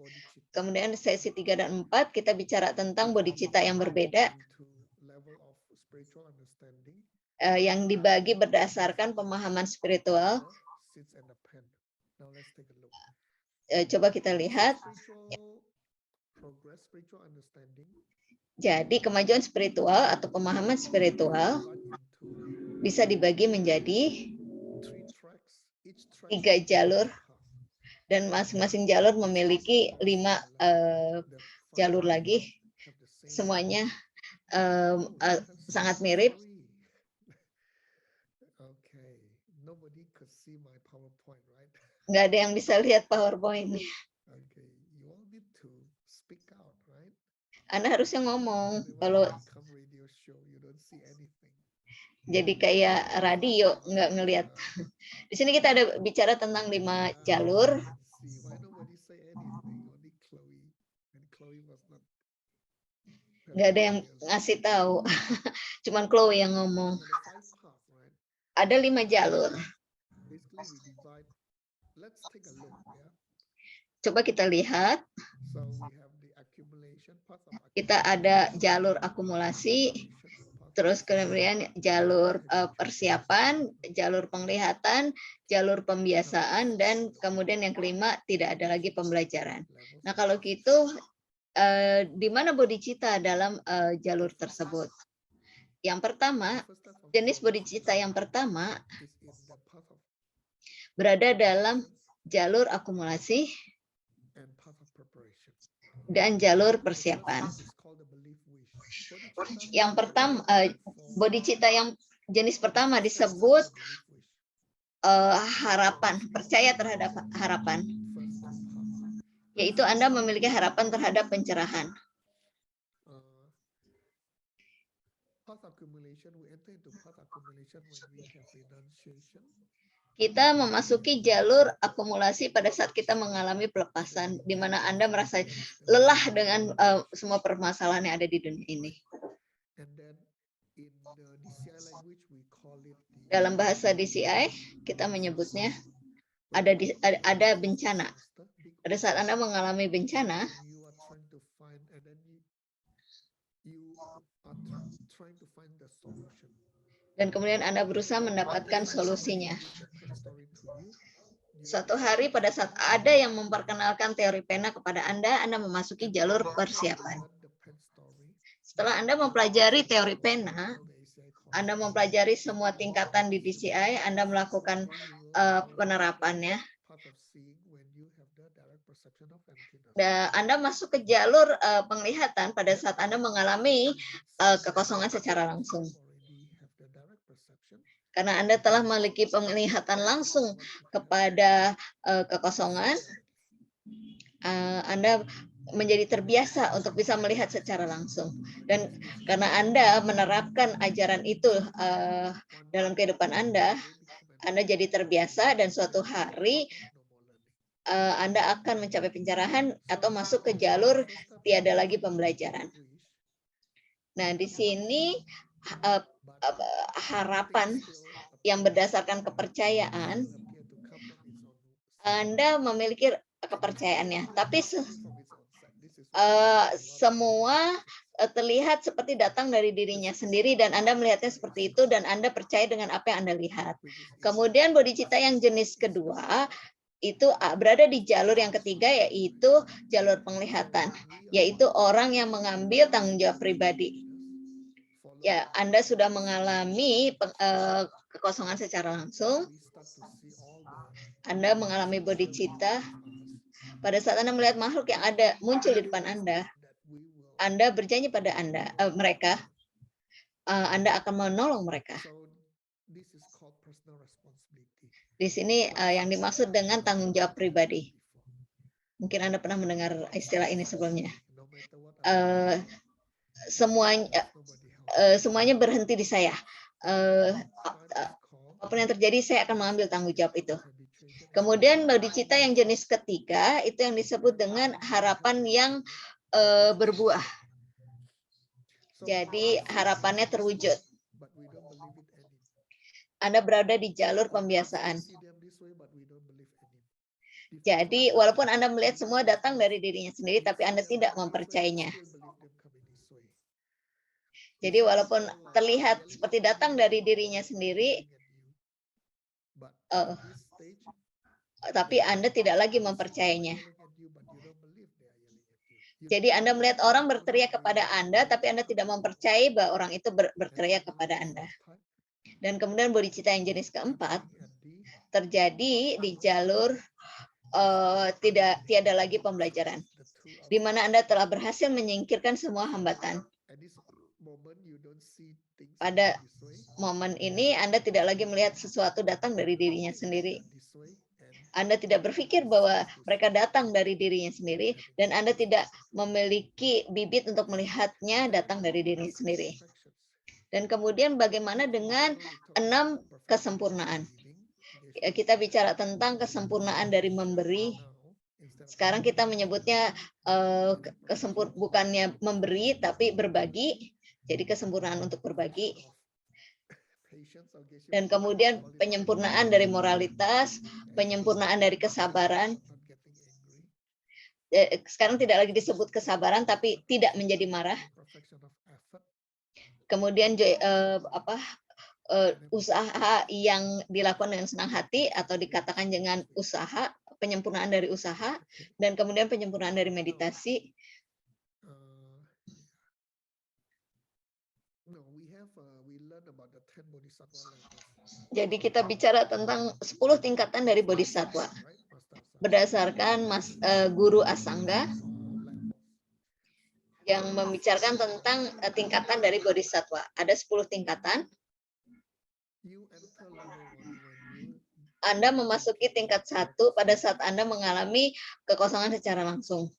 Kemudian sesi 3 dan 4 kita bicara tentang bodhicitta yang berbeda, yang dibagi berdasarkan pemahaman spiritual. Coba kita lihat. Jadi kemajuan spiritual atau pemahaman spiritual bisa dibagi menjadi 3 jalur, dan masing-masing jalur memiliki 5 jalur lagi. Semuanya sangat mirip. Nggak ada yang bisa lihat PowerPoint. Anda harusnya ngomong. Kalau jadi kayak radio, nggak ngelihat. Di sini kita ada bicara tentang 5 jalur. Nggak ada yang ngasih tahu. Cuman Chloe yang ngomong. Ada 5 jalur. Coba kita lihat. Kita ada jalur akumulasi, Terus kemudian jalur persiapan, jalur penglihatan, jalur pembiasaan, dan kemudian yang kelima tidak ada lagi pembelajaran. Nah kalau gitu di mana bodhicitta dalam jalur tersebut? Yang pertama, jenis bodhicitta yang pertama berada dalam jalur akumulasi dan jalur persiapan. Yang pertama, bodhicitta yang jenis pertama disebut harapan, percaya terhadap harapan. Yaitu Anda memiliki harapan terhadap pencerahan. Kita memasuki jalur akumulasi pada saat kita mengalami pelepasan, di mana Anda merasa lelah dengan semua permasalahan yang ada di dunia ini. Dalam bahasa DCI, kita menyebutnya ada bencana. Pada saat Anda mengalami bencana, dan kemudian Anda berusaha mendapatkan solusinya. Suatu hari pada saat ada yang memperkenalkan teori pena kepada Anda memasuki jalur persiapan. Setelah Anda mempelajari teori pena, Anda mempelajari semua tingkatan di DCI, Anda melakukan penerapannya. Dan Anda masuk ke jalur penglihatan pada saat Anda mengalami kekosongan secara langsung. Karena Anda telah memiliki penglihatan langsung kepada kekosongan, Anda menjadi terbiasa untuk bisa melihat secara langsung. Dan karena Anda menerapkan ajaran itu dalam kehidupan Anda jadi terbiasa dan suatu hari Anda akan mencapai pencerahan atau masuk ke jalur tiada lagi pembelajaran. Nah, di sini harapan yang berdasarkan kepercayaan, Anda memiliki kepercayaannya, tapi semua terlihat seperti datang dari dirinya sendiri dan Anda melihatnya seperti itu dan Anda percaya dengan apa yang Anda lihat. Kemudian bodhicitta yang jenis kedua itu berada di jalur yang ketiga, yaitu jalur penglihatan, yaitu orang yang mengambil tanggung jawab pribadi. Ya, Anda sudah mengalami kekosongan secara langsung. Anda mengalami bodhicitta. Pada saat Anda melihat makhluk yang ada muncul di depan Anda berjanji pada mereka, Anda akan menolong mereka. Di sini yang dimaksud dengan tanggung jawab pribadi. Mungkin Anda pernah mendengar istilah ini sebelumnya. Semuanya berhenti di saya. Apapun yang terjadi, saya akan mengambil tanggung jawab itu. Kemudian bodhicitta yang jenis ketiga itu yang disebut dengan harapan yang berbuah. Jadi harapannya terwujud. Anda berada di jalur pembiasaan. Jadi walaupun Anda melihat semua datang dari dirinya sendiri, tapi Anda tidak mempercayainya. Jadi walaupun terlihat seperti datang dari dirinya sendiri, tapi Anda tidak lagi mempercayainya. Jadi Anda melihat orang berteriak kepada Anda, tapi Anda tidak mempercayai bahwa orang itu berteriak kepada Anda. Dan kemudian bodhicitta yang jenis keempat terjadi di jalur tiada lagi pembelajaran, di mana Anda telah berhasil menyingkirkan semua hambatan. Pada momen ini Anda tidak lagi melihat sesuatu datang dari dirinya sendiri. Anda tidak berpikir bahwa mereka datang dari dirinya sendiri, dan Anda tidak memiliki bibit untuk melihatnya datang dari dirinya sendiri. Dan kemudian bagaimana dengan 6 kesempurnaan? Kita bicara tentang kesempurnaan dari memberi. Sekarang kita menyebutnya bukannya memberi, tapi berbagi. Jadi kesempurnaan untuk berbagi. Dan kemudian penyempurnaan dari moralitas, penyempurnaan dari kesabaran. Sekarang tidak lagi disebut kesabaran, tapi tidak menjadi marah. kemudian usaha yang dilakukan dengan senang hati atau dikatakan dengan usaha, penyempurnaan dari usaha, dan kemudian penyempurnaan dari meditasi. Jadi kita bicara tentang 10 tingkatan dari bodhisattva berdasarkan Guru Asanga yang membicarakan tentang tingkatan dari bodhisattva. Ada 10 tingkatan. Anda memasuki tingkat 1 pada saat Anda mengalami kekosongan secara langsung,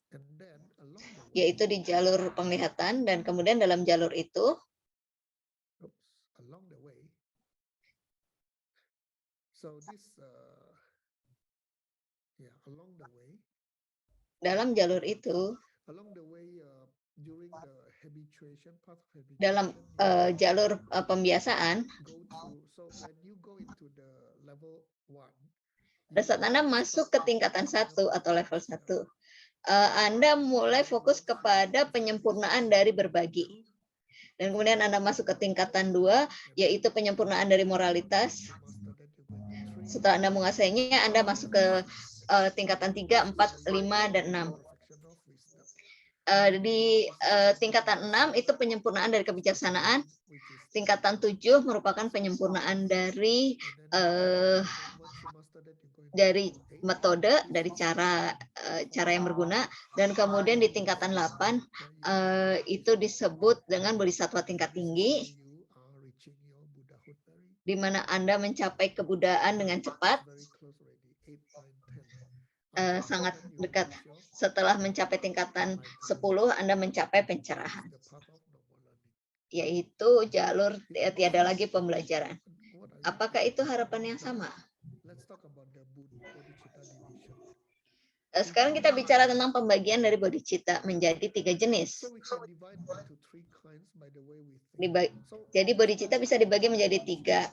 yaitu di jalur penglihatan, dan kemudian dalam jalur itu dalam jalur itu, dalam jalur pembiasaan, pada saat Anda masuk ke tingkatan 1 atau level 1, Anda mulai fokus kepada penyempurnaan dari berbagi. Dan kemudian Anda masuk ke tingkatan 2, yaitu penyempurnaan dari moralitas. Setelah Anda menguasainya, Anda masuk ke tingkatan 3, 4, 5, dan 6. Di tingkatan 6 itu penyempurnaan dari kebijaksanaan. Tingkatan 7 merupakan penyempurnaan dari metode, dari cara yang berguna, dan kemudian di tingkatan 8 itu disebut dengan bodhisattva tingkat tinggi, di mana Anda mencapai kebudayaan dengan cepat, sangat dekat. Setelah mencapai tingkatan 10, Anda mencapai pencerahan, yaitu jalur tiada lagi pembelajaran. Apakah itu harapan yang sama? Sekarang kita bicara tentang pembagian dari bodhicitta menjadi 3 jenis. Jadi bodhicitta bisa dibagi menjadi 3.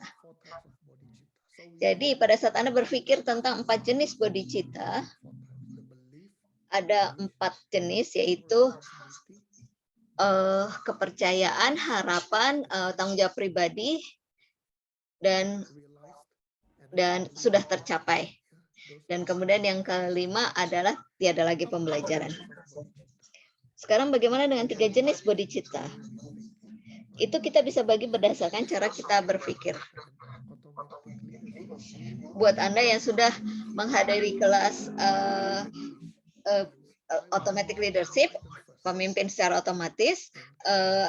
Jadi pada saat Anda berpikir tentang 4 jenis bodhicitta, ada 4 jenis, yaitu kepercayaan, harapan, tanggung jawab pribadi, dan sudah tercapai. Dan kemudian yang kelima adalah tiada lagi pembelajaran. Sekarang bagaimana dengan 3 jenis bodhicitta? Itu kita bisa bagi berdasarkan cara kita berpikir. Buat Anda yang sudah menghadiri kelas automatic leadership, pemimpin secara otomatis,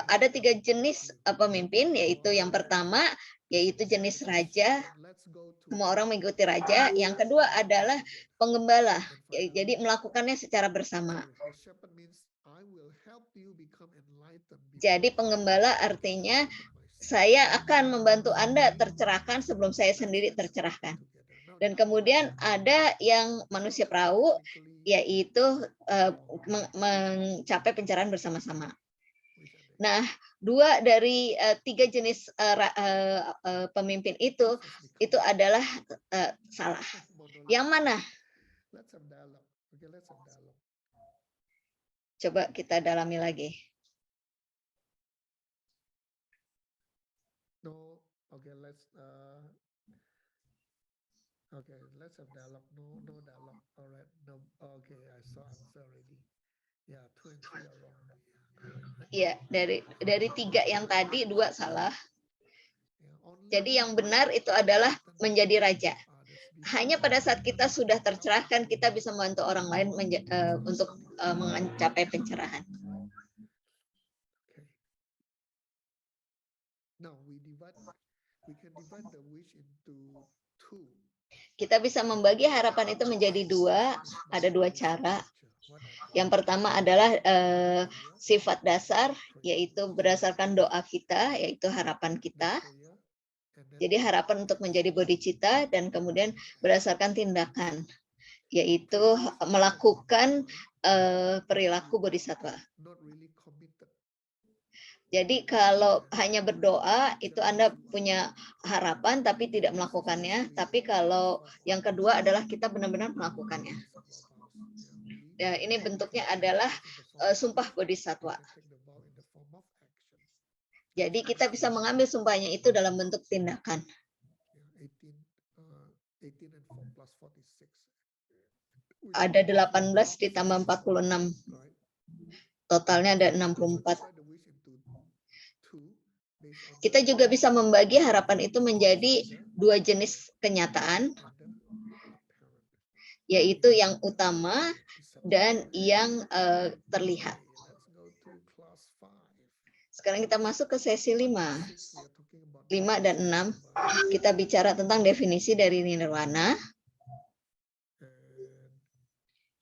ada 3 jenis pemimpin, yaitu yang pertama, yaitu jenis raja. Semua orang mengikuti raja. Yang kedua adalah penggembala, jadi melakukannya secara bersama. Jadi penggembala artinya saya akan membantu Anda tercerahkan sebelum saya sendiri tercerahkan. Dan kemudian ada yang manusia perahu, yaitu mencapai pencerahan bersama-sama. Nah, 2 dari 3 jenis pemimpin itu adalah salah. Yang mana? Coba kita dalami lagi. Let's have dialogue. No dialogue. All right. No. Okay, I saw answer already. Yeah, 2 and 3 are wrong. Ya, dari 3 yang tadi 2 salah. Jadi yang benar itu adalah menjadi raja. Hanya pada saat kita sudah tercerahkan, kita bisa membantu orang lain untuk mencapai pencerahan. Kita bisa membagi harapan itu menjadi 2. Ada 2 cara. Yang pertama adalah sifat dasar, yaitu berdasarkan doa kita, yaitu harapan kita. Jadi harapan untuk menjadi bodhicitta, dan kemudian berdasarkan tindakan, yaitu melakukan perilaku bodhisattva. Jadi kalau hanya berdoa, itu Anda punya harapan tapi tidak melakukannya. Tapi kalau yang kedua adalah kita benar-benar melakukannya. Ya, ini bentuknya adalah sumpah bodhisattva. Jadi kita bisa mengambil sumpahnya itu dalam bentuk tindakan. Yeah, 18 and 4 plus 46. Ada 18 ditambah 46. Right. Totalnya ada So 64. divide the wish into two based on Kita the juga bisa membagi harapan itu menjadi dua jenis kenyataan, and the apparent. yaitu yang utama dan yang terlihat. Okay, let's go to class 5. Sekarang kita masuk ke sesi 5. Six, we are talking about 5 dan 6, kita bicara tentang definisi dari nirwana.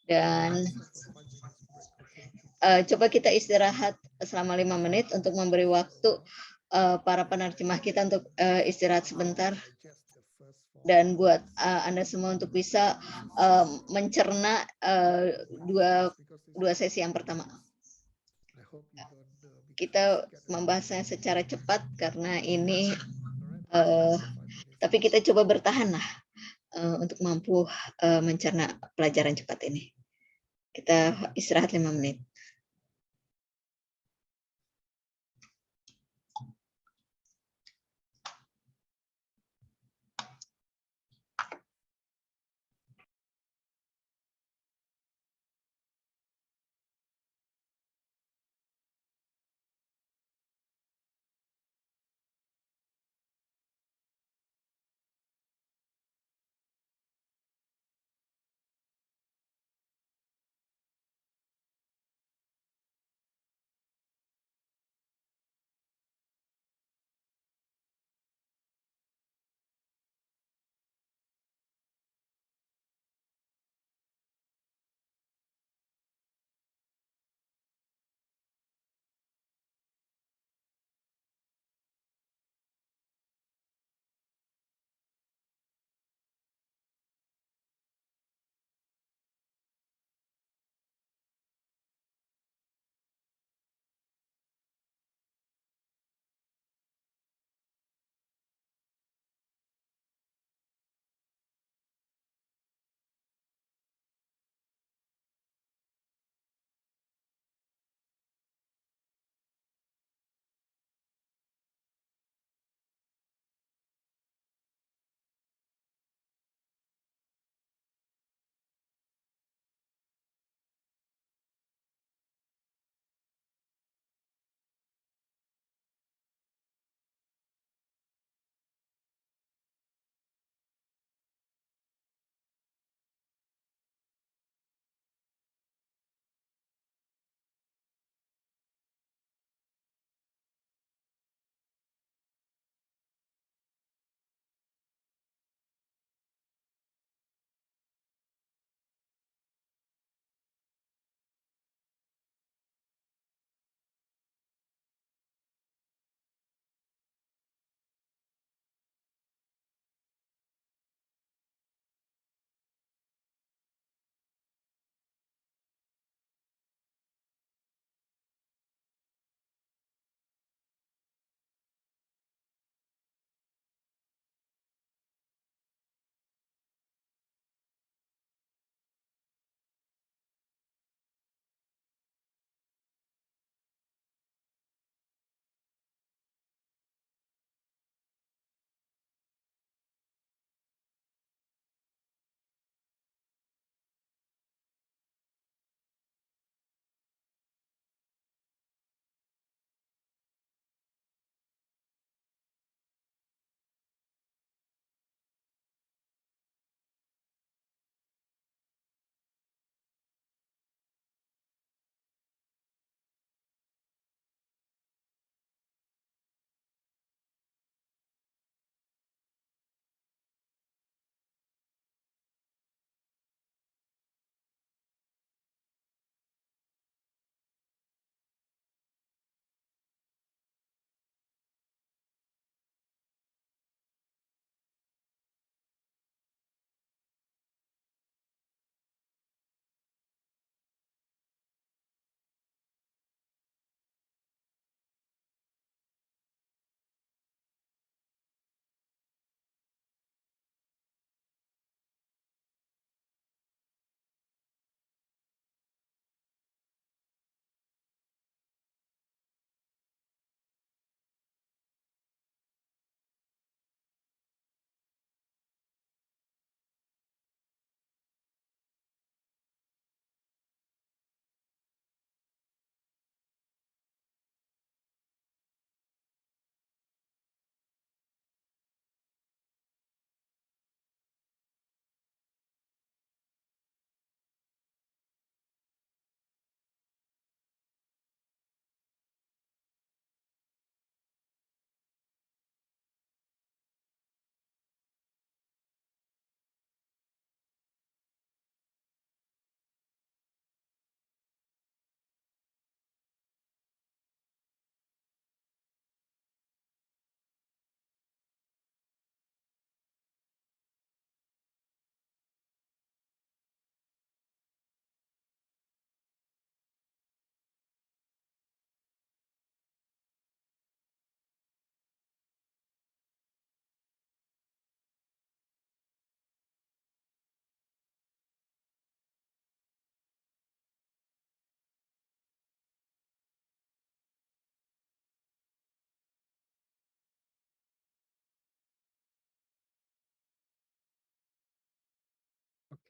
Dan let's have a 5 minutes break, okay? coba kita istirahat selama 5 menit untuk memberi waktu para penerjemah kita untuk istirahat sebentar. Dan buat Anda semua untuk bisa mencerna dua sesi yang pertama. Kita membahasnya secara cepat karena ini, tapi kita coba bertahan lah untuk mampu mencerna pelajaran cepat ini. Kita istirahat 5 menit.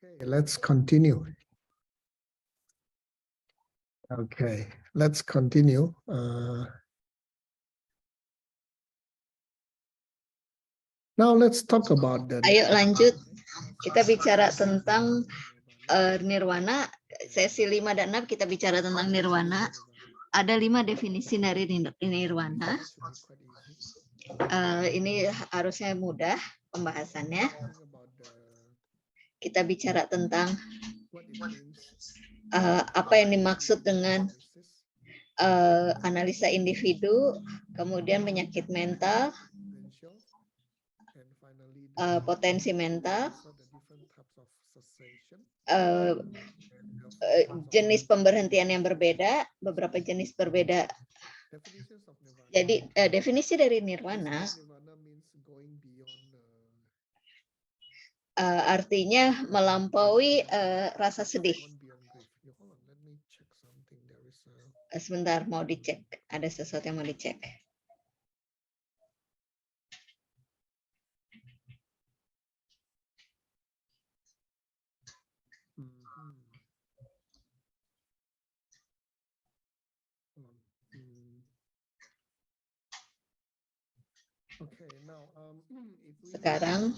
Okay, let's continue. Okay, let's continue. Now let's talk about the. Ayo lanjut, kita bicara tentang nirwana. Sesi 5 dan 6 kita bicara tentang nirwana. Ada 5 definisi dari nirwana. Ini harusnya mudah pembahasannya. Kita bicara tentang apa yang dimaksud dengan analisa individu, kemudian penyakit mental, potensi mental, jenis pemberhentian yang berbeda, beberapa jenis berbeda. Jadi definisi dari nirwana artinya melampaui rasa sedih. Sebentar, mau dicek. Ada sesuatu yang mau dicek. Sekarang,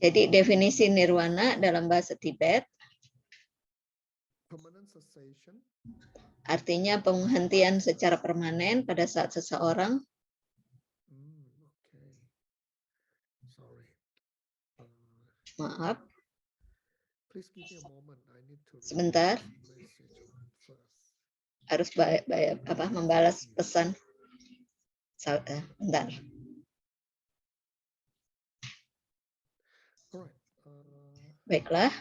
jadi definisi nirwana dalam bahasa Tibet artinya penghentian secara permanen pada saat seseorang sebentar harus membalas pesan. Bentar. Baiklah.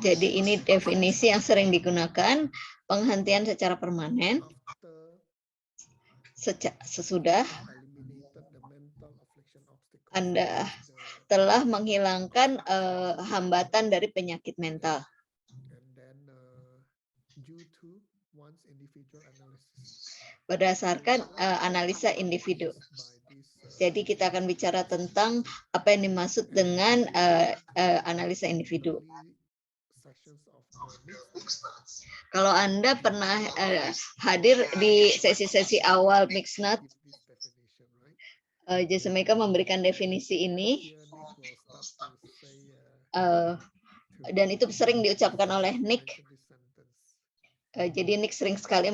Jadi ini definisi yang sering digunakan, penghentian secara permanen sesudah Anda telah menghilangkan hambatan dari penyakit mental. Berdasarkan analisa individu. Jadi kita akan bicara tentang apa yang dimaksud dengan analisa individu. Kalau Anda pernah hadir di sesi-sesi awal Mixnut, Jessameka memberikan definisi ini, dan itu sering diucapkan oleh Nick. Jadi Nick sering sekali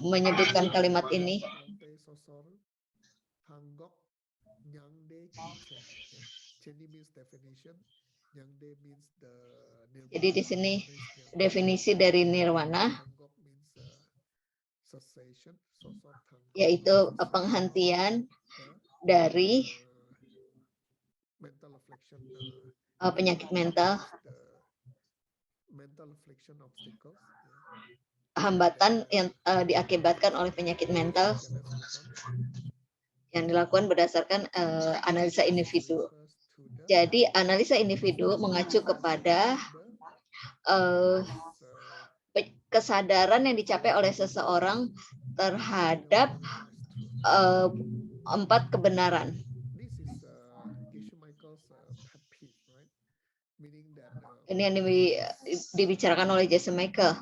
menyebutkan kalimat ini. Jadi di sini definisi dari nirwana yaitu penghentian dari penyakit mental, hambatan yang diakibatkan oleh penyakit mental yang dilakukan berdasarkan analisa individu. Jadi analisa individu mengacu kepada kesadaran yang dicapai oleh seseorang terhadap 4 kebenaran. Ini yang dibicarakan oleh Jessameka.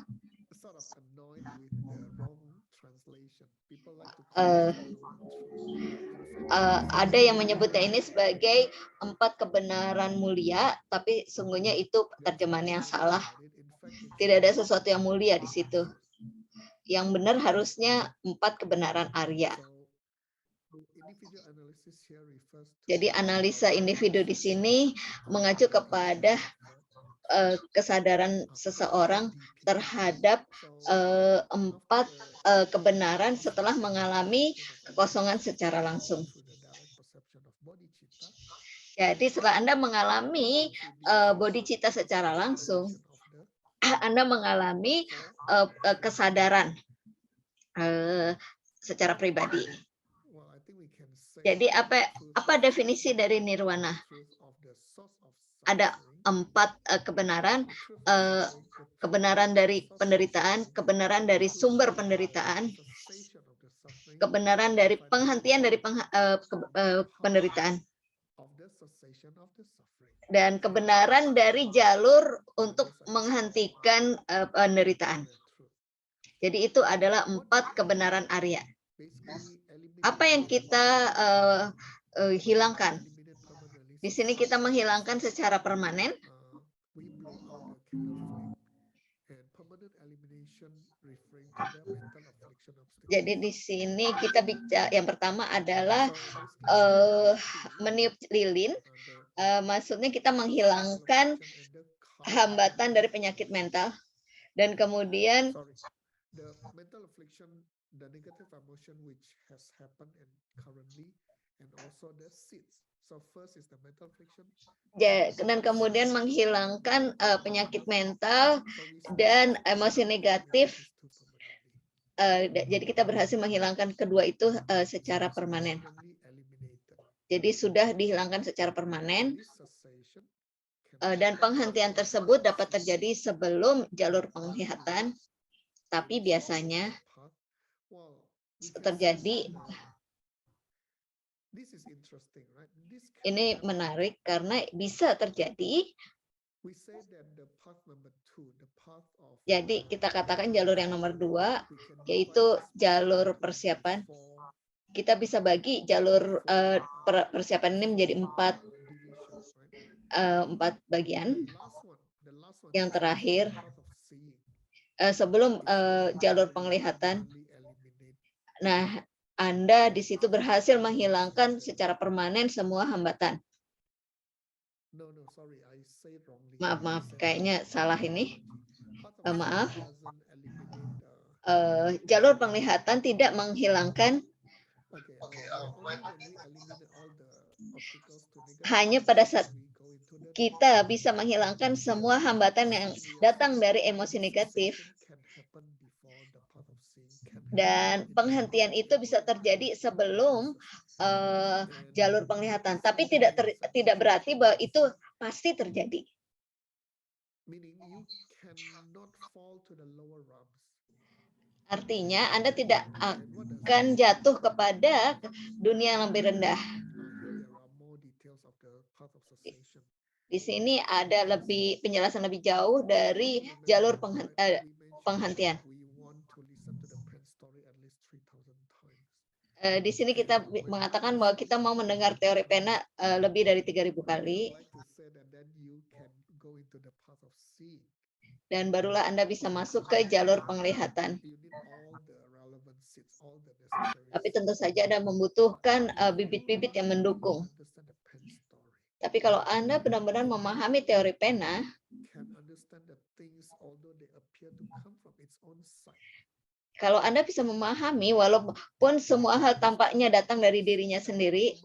Ada yang menyebutnya ini sebagai 4 kebenaran mulia, tapi sungguhnya itu terjemahan yang salah. Tidak ada sesuatu yang mulia di situ. Yang benar harusnya 4 kebenaran Arya. Jadi analisa individu di sini mengacu kepada kesadaran seseorang terhadap 4 kebenaran setelah mengalami kekosongan secara langsung. Jadi setelah Anda mengalami bodhicitta secara langsung, Anda mengalami kesadaran secara pribadi. Jadi apa definisi dari nirwana? Ada 4 kebenaran, kebenaran dari penderitaan, kebenaran dari sumber penderitaan, kebenaran dari penghentian dari penderitaan, dan kebenaran dari jalur untuk menghentikan penderitaan. Jadi itu adalah 4 kebenaran Arya. Apa yang kita hilangkan? Di sini kita menghilangkan secara permanen. Jadi di sini kita bicara yang pertama adalah meniup lilin. Maksudnya kita menghilangkan hambatan dari penyakit mental, dan kemudian dan kemudian menghilangkan penyakit mental dan emosi negatif. Jadi kita berhasil menghilangkan kedua itu secara permanen. Jadi sudah dihilangkan secara permanen, dan penghentian tersebut dapat terjadi sebelum jalur penglihatan, tapi biasanya terjadi. Ini menarik karena bisa terjadi. Jadi kita katakan jalur yang nomor 2, yaitu jalur persiapan. Kita bisa bagi jalur persiapan ini menjadi 4 bagian. Yang terakhir, sebelum jalur penglihatan. Nah, Anda di situ berhasil menghilangkan secara permanen semua hambatan. Maaf, kayaknya salah ini. Maaf. Jalur penglihatan tidak menghilangkan, hanya pada saat kita bisa menghilangkan semua hambatan yang datang dari emosi negatif. Dan penghentian itu bisa terjadi sebelum jalur penglihatan, tapi tidak berarti bahwa itu pasti terjadi. Artinya Anda tidak akan jatuh kepada dunia yang lebih rendah. Di sini ada penjelasan lebih jauh dari jalur penghentian. Di sini kita mengatakan bahwa kita mau mendengar teori pena lebih dari 3.000 kali. Dan barulah Anda bisa masuk ke jalur penglihatan. Tapi tentu saja Anda membutuhkan bibit-bibit yang mendukung. Tapi kalau Anda benar-benar memahami teori pena, kalau Anda bisa memahami, walaupun semua hal tampaknya datang dari dirinya sendiri,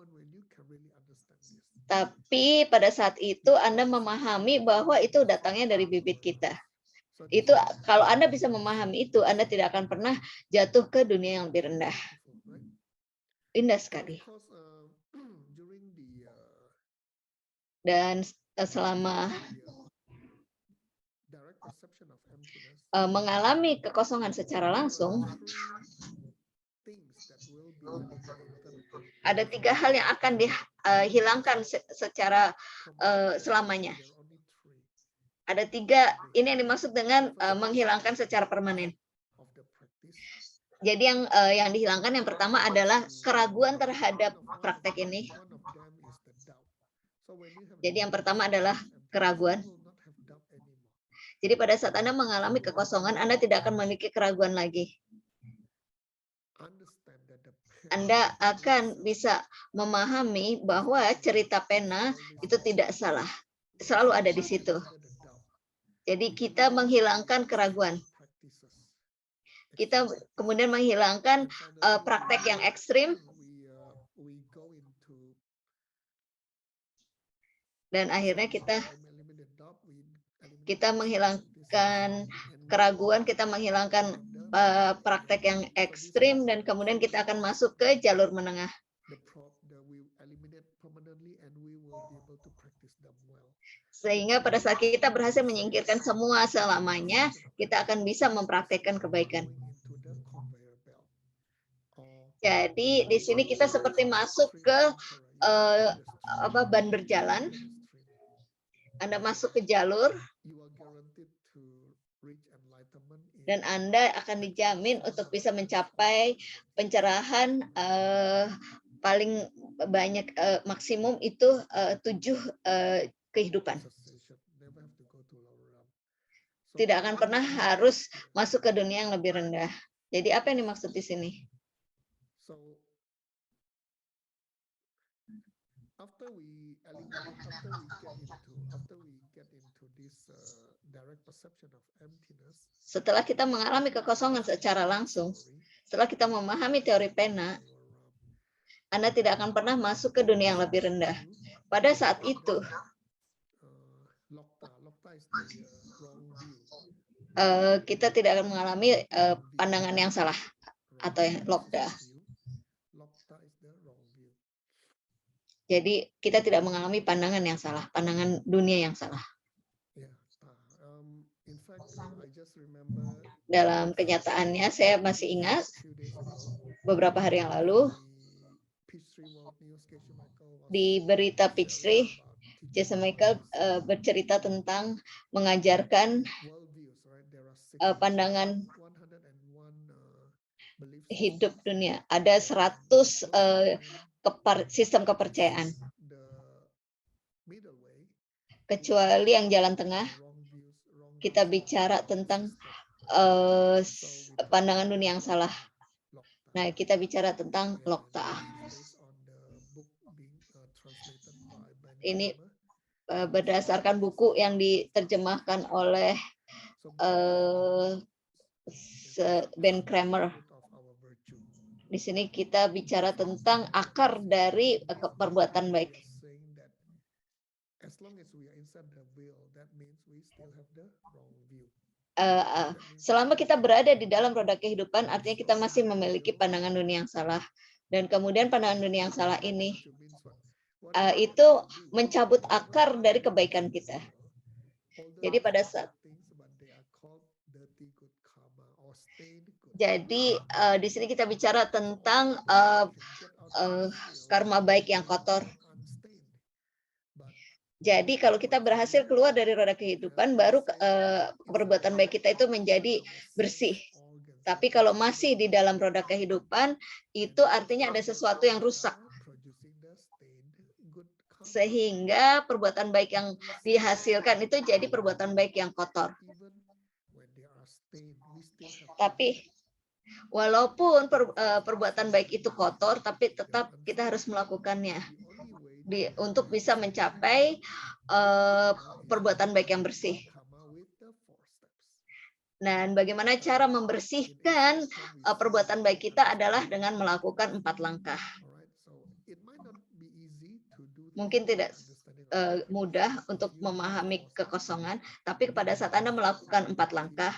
tapi pada saat itu Anda memahami bahwa itu datangnya dari bibit kita. Itu kalau Anda bisa memahami itu, Anda tidak akan pernah jatuh ke dunia yang lebih rendah. Indah sekali. Dan selama mengalami kekosongan secara langsung, ada 3 hal yang akan dihilangkan secara selamanya. Ada 3, ini yang dimaksud dengan menghilangkan secara permanen. Jadi yang dihilangkan yang pertama adalah keraguan terhadap praktek ini. Jadi yang pertama adalah keraguan. Jadi pada saat Anda mengalami kekosongan, Anda tidak akan memiliki keraguan lagi. Anda akan bisa memahami bahwa cerita pena itu tidak salah. Selalu ada di situ. Jadi kita menghilangkan keraguan. Kita kemudian menghilangkan praktek yang ekstrim. Dan akhirnya kita menghilangkan keraguan, kita menghilangkan praktek yang ekstrim, dan kemudian kita akan masuk ke jalur menengah. Sehingga pada saat kita berhasil menyingkirkan semua selamanya, kita akan bisa mempraktekkan kebaikan. Jadi di sini kita seperti masuk ke ban berjalan. Anda masuk ke jalur dan Anda akan dijamin untuk bisa mencapai pencerahan paling banyak maksimum itu 7 kehidupan. Tidak akan pernah harus masuk ke dunia yang lebih rendah. Jadi apa yang dimaksud di sini? Setelah kita mengalami kekosongan secara langsung, setelah kita memahami teori pena, Anda tidak akan pernah masuk ke dunia yang lebih rendah. Pada saat itu, kita tidak akan mengalami pandangan yang salah atau yang lokta. Jadi kita tidak mengalami pandangan yang salah, pandangan dunia yang salah. Dalam kenyataannya, saya masih ingat beberapa hari yang lalu di berita Peachtree, Jason Michael bercerita tentang mengajarkan pandangan hidup dunia. Ada 100 sistem kepercayaan. Kecuali yang jalan tengah, kita bicara tentang pandangan dunia yang salah. Nah, kita bicara tentang lokta. Ini berdasarkan buku yang diterjemahkan oleh Ben Kramer. Di sini kita bicara tentang akar dari perbuatan baik. Selama kita berada di dalam roda kehidupan, artinya kita masih memiliki pandangan dunia yang salah. Dan kemudian pandangan dunia yang salah ini itu mencabut akar dari kebaikan kita. Jadi pada saat di sini kita bicara tentang karma baik yang kotor. Jadi kalau kita berhasil keluar dari roda kehidupan, baru perbuatan baik kita itu menjadi bersih. Tapi kalau masih di dalam roda kehidupan, itu artinya ada sesuatu yang rusak. Sehingga perbuatan baik yang dihasilkan itu jadi perbuatan baik yang kotor. Tapi walaupun perbuatan baik itu kotor, tapi tetap kita harus melakukannya untuk bisa mencapai perbuatan baik yang bersih. Dan bagaimana cara membersihkan perbuatan baik kita adalah dengan melakukan 4 langkah. Mungkin tidak mudah untuk memahami kekosongan, tapi pada saat Anda melakukan 4 langkah,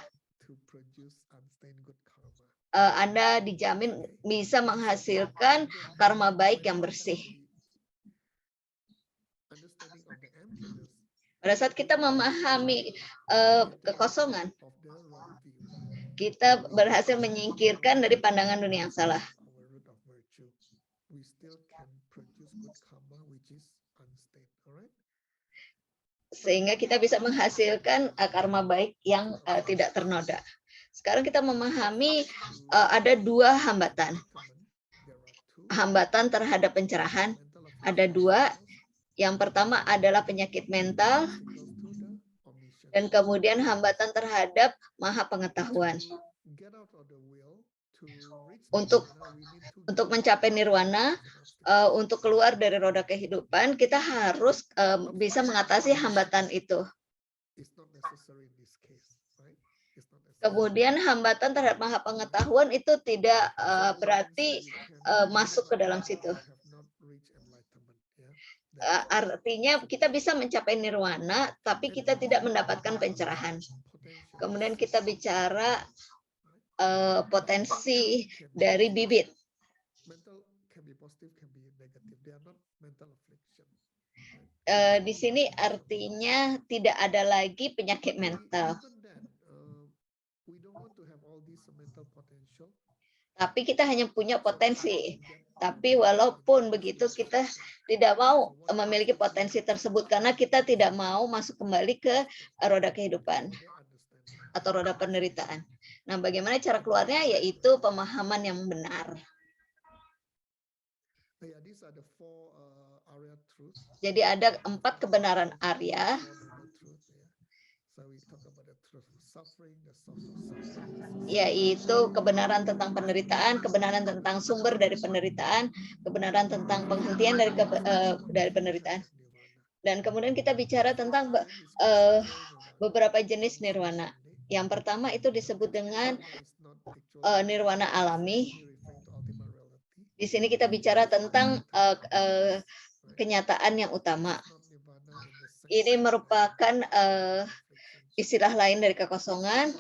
Anda dijamin bisa menghasilkan karma baik yang bersih. Pada saat kita memahami kekosongan, kita berhasil menyingkirkan dari pandangan dunia yang salah. Sehingga kita bisa menghasilkan karma baik yang tidak ternoda. Sekarang kita memahami ada 2 hambatan. Hambatan terhadap pencerahan ada 2. Yang pertama adalah penyakit mental, dan kemudian hambatan terhadap maha pengetahuan. Untuk mencapai nirwana, untuk keluar dari roda kehidupan, kita harus bisa mengatasi hambatan itu. Kemudian hambatan terhadap maha pengetahuan itu tidak berarti masuk ke dalam situ. Artinya kita bisa mencapai nirwana, tapi kita tidak mendapatkan pencerahan. Kemudian kita bicara potensi dari bibit. Di sini artinya tidak ada lagi penyakit mental. Tapi kita hanya punya potensi. Tapi walaupun begitu kita tidak mau memiliki potensi tersebut karena kita tidak mau masuk kembali ke roda kehidupan atau roda penderitaan. Nah, bagaimana cara keluarnya? Yaitu pemahaman yang benar. Jadi ada 4 kebenaran Arya. Yaitu kebenaran tentang penderitaan, kebenaran tentang sumber dari penderitaan, kebenaran tentang penghentian dari penderitaan. Dan kemudian kita bicara tentang beberapa jenis nirwana. Yang pertama itu disebut dengan nirwana alami. Di sini kita bicara tentang kenyataan yang utama. Ini merupakan istilah lain dari kekosongan,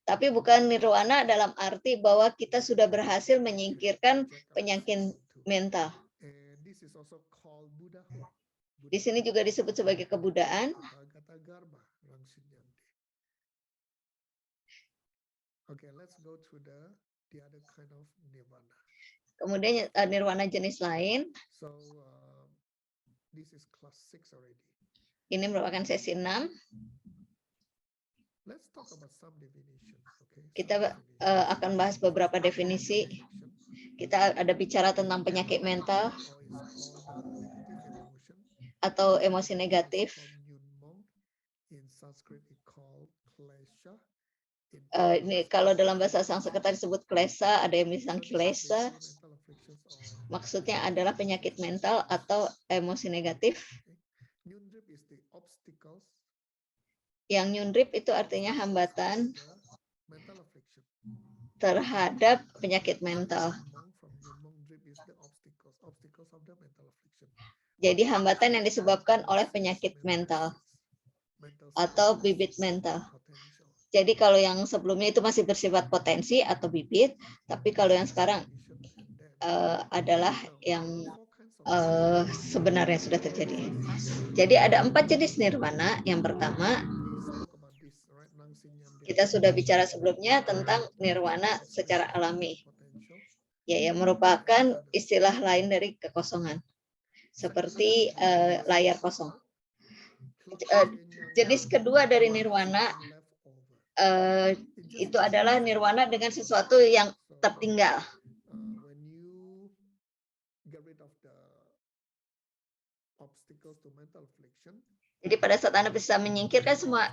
tapi bukan nirwana dalam arti bahwa kita sudah berhasil menyingkirkan penyakit mental. Di sini juga disebut sebagai kebudaan. Kemudian nirwana jenis lain. Ini merupakan sesi 6. Kita akan bahas beberapa definisi. Kita ada bicara tentang penyakit mental atau emosi negatif. Ini kalau dalam bahasa Sanskerta disebut klesa, ada yang bilang kilesa. Maksudnya adalah penyakit mental atau emosi negatif. Yang nyundrip itu artinya hambatan terhadap penyakit mental. Jadi hambatan yang disebabkan oleh penyakit mental atau bibit mental. Jadi kalau yang sebelumnya itu masih bersifat potensi atau bibit, tapi kalau yang sekarang adalah yang sebenarnya sudah terjadi. Jadi ada 4 jenis nirwana. Yang pertama, kita sudah bicara sebelumnya tentang nirwana secara alami. Ya, yang merupakan istilah lain dari kekosongan. Seperti layar kosong. Jenis kedua dari nirwana itu adalah nirwana dengan sesuatu yang tertinggal. Jadi pada saat Anda bisa menyingkirkan semua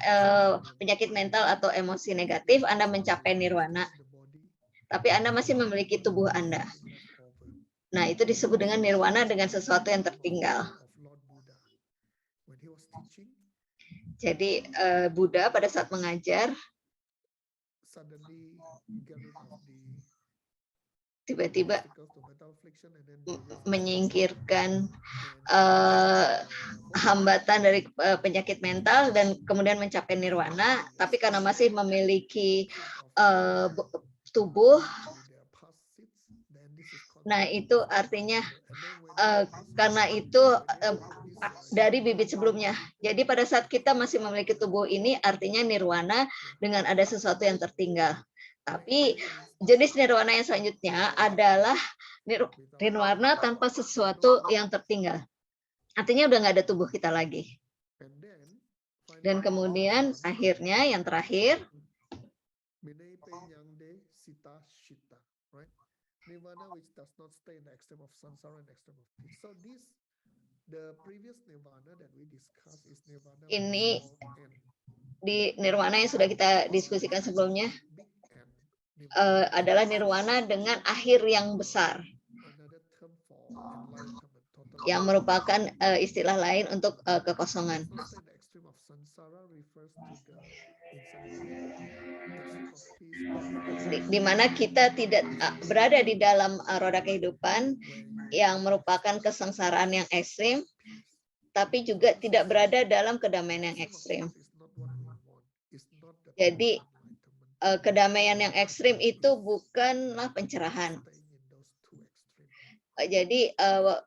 penyakit mental atau emosi negatif, Anda mencapai nirwana. Tapi Anda masih memiliki tubuh Anda. Nah, itu disebut dengan nirwana dengan sesuatu yang tertinggal. Jadi Buddha pada saat mengajar tiba-tiba menyingkirkan hambatan dari penyakit mental dan kemudian mencapai nirwana, tapi karena masih memiliki tubuh, nah itu artinya karena itu dari bibit sebelumnya. Jadi pada saat kita masih memiliki tubuh ini artinya nirwana dengan ada sesuatu yang tertinggal. Tapi jenis nirwana yang selanjutnya adalah nirwana tanpa sesuatu yang tertinggal. Artinya udah nggak ada tubuh kita lagi. Dan kemudian akhirnya yang terakhir, nirvana which does not stay in the extreme of samsara and extreme of peace. So this, the previous nirvana that we discussed is nirvana. Ini di nirwana yang sudah kita diskusikan sebelumnya adalah nirwana dengan akhir yang besar, yang merupakan istilah lain untuk kekosongan. Di mana kita tidak berada di dalam roda kehidupan yang merupakan kesengsaraan yang ekstrim, tapi juga tidak berada dalam kedamaian yang ekstrim. Jadi kedamaian yang ekstrim itu bukanlah pencerahan. Jadi